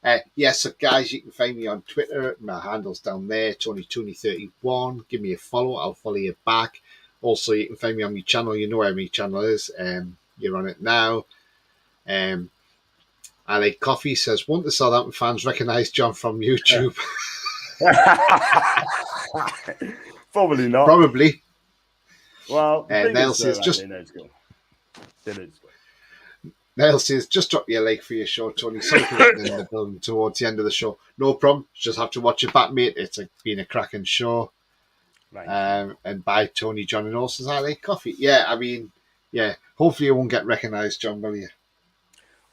So guys, you can find me on Twitter. My handle's down there, TonyTooney31. Give me a follow. I'll follow you back. Also, you can find me on my channel. You know where my channel is. You're on it now. I Like Coffee says, won't the Southampton fans recognise John from YouTube? Probably not. Probably. Well, Nell says Niall says, just drop your like for your show, Tony. Sorry for getting in the building towards the end of the show. No problem. Just have to watch it back, mate. It's been a cracking show. And by Tony John and also says, I like coffee. Yeah, I mean, yeah. Hopefully you won't get recognised, John, will you?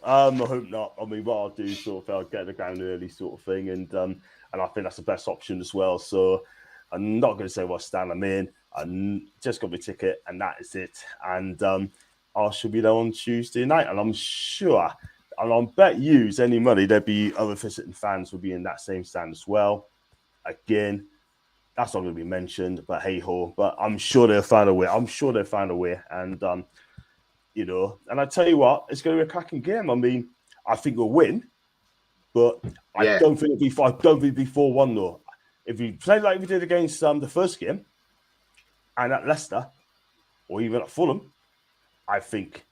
I hope not. I mean, what I'll do is sort of I'll get the ground early sort of thing, and I think that's the best option as well. So I'm not going to say what stand I'm in. I'm just got my ticket, and that is it. And I should be there on Tuesday night, and I'm sure, and I'll bet you any money there'd be other visiting fans will be in that same stand as well. Again, that's not going to be mentioned, but hey ho. But I'm sure they'll find a way. I'm sure they'll find a way, and you know, and I tell you what, it's going to be a cracking game. I mean, I think we'll win, but I don't think it'll be 4-1 though. If we play like we did against the first game, and at Leicester, or even at Fulham, I think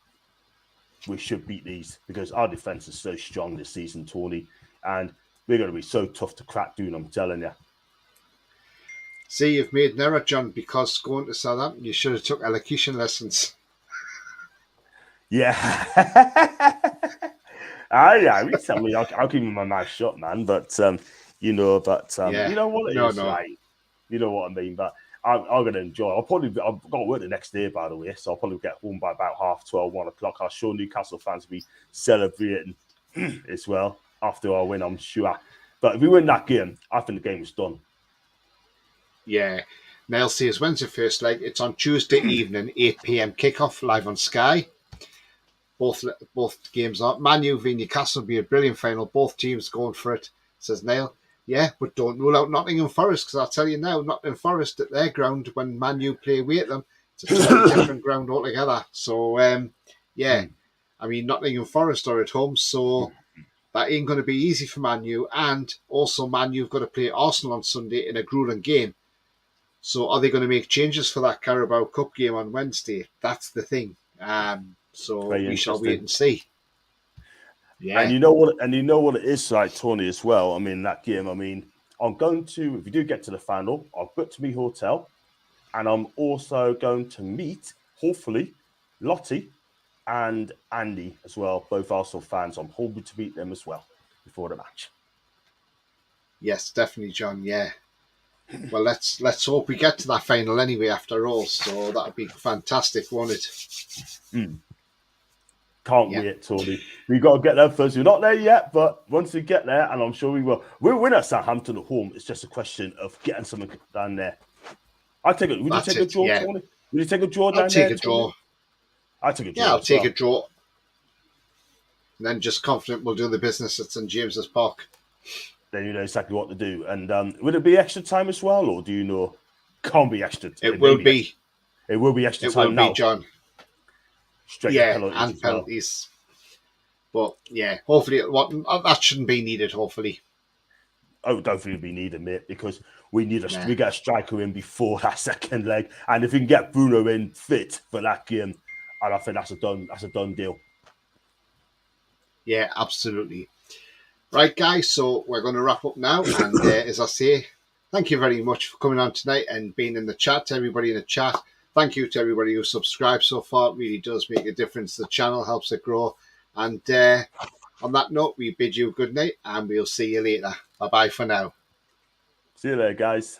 we should beat these because our defense is so strong this season, Tony, and we're going to be so tough to crack, dude. I'm telling you. See, you've made an error, John, because going to Southampton, you should have took elocution lessons. Yeah. You tell me, I'll keep my mouth shut, man. But you know what it is, right? You know what I mean. But I'm going to enjoy. I've got to work the next day, by the way, so I'll probably get home by about 12:30, 1 o'clock. I'm sure Newcastle fans will be celebrating as well after our win, I'm sure. But if we win that game, I think the game is done. Yeah. Niall says, when's the first leg? It's on Tuesday evening, 8 p.m. kickoff, live on Sky. Both games are. Man U v Newcastle will be a brilliant final. Both teams going for it, says Niall. Yeah, but don't rule out Nottingham Forest, because I'll tell you now, Nottingham Forest at their ground, when Man U play away at them, it's a totally different ground altogether. So, I mean, Nottingham Forest are at home, so that ain't going to be easy for Man U. And also, Man U have got to play Arsenal on Sunday in a grueling game. So, are they going to make changes for that Carabao Cup game on Wednesday? That's the thing. So we shall wait and see. Yeah, and you know what it is like, Tony, as well. I mean, that game. I mean, I'm going to, if we do get to the final, I'll book to me hotel, and I'm also going to meet, hopefully, Lottie and Andy as well, both Arsenal fans. I'm hoping to meet them as well before the match. Yes, definitely, John. Yeah. Well, let's hope we get to that final anyway. After all, so that would be fantastic, won't it? Can't wait, Tony. We got to get there first. We're not there yet, but once we get there, and I'm sure we will, we'll win at Southampton at home. It's just a question of getting something down there. I'll take it. Would you take a draw, Tony? Would you take a draw down there? I'll take a draw. I'll take a draw. Yeah, I'll take a draw. And then just confident we'll do the business at St James's Park. Then you know exactly what to do. And would it be extra time as well, or do you know? Can't be extra. It will be. It will be extra It time will now. be, John. Straight penalties and penalties. Well. But yeah, hopefully that shouldn't be needed. Hopefully. Oh, don't think it'll be needed, mate, because we need we get a striker in before that second leg, and if we can get Bruno in fit for that game, and I think that's a done deal. Yeah, absolutely. Right, guys. So we're going to wrap up now, and as I say, thank you very much for coming on tonight and being in the chat. To everybody in the chat. Thank you to everybody who subscribed so far. It really does make a difference. The channel helps it grow. And on that note, we bid you good night and we'll see you later. Bye-bye for now. See you there, guys.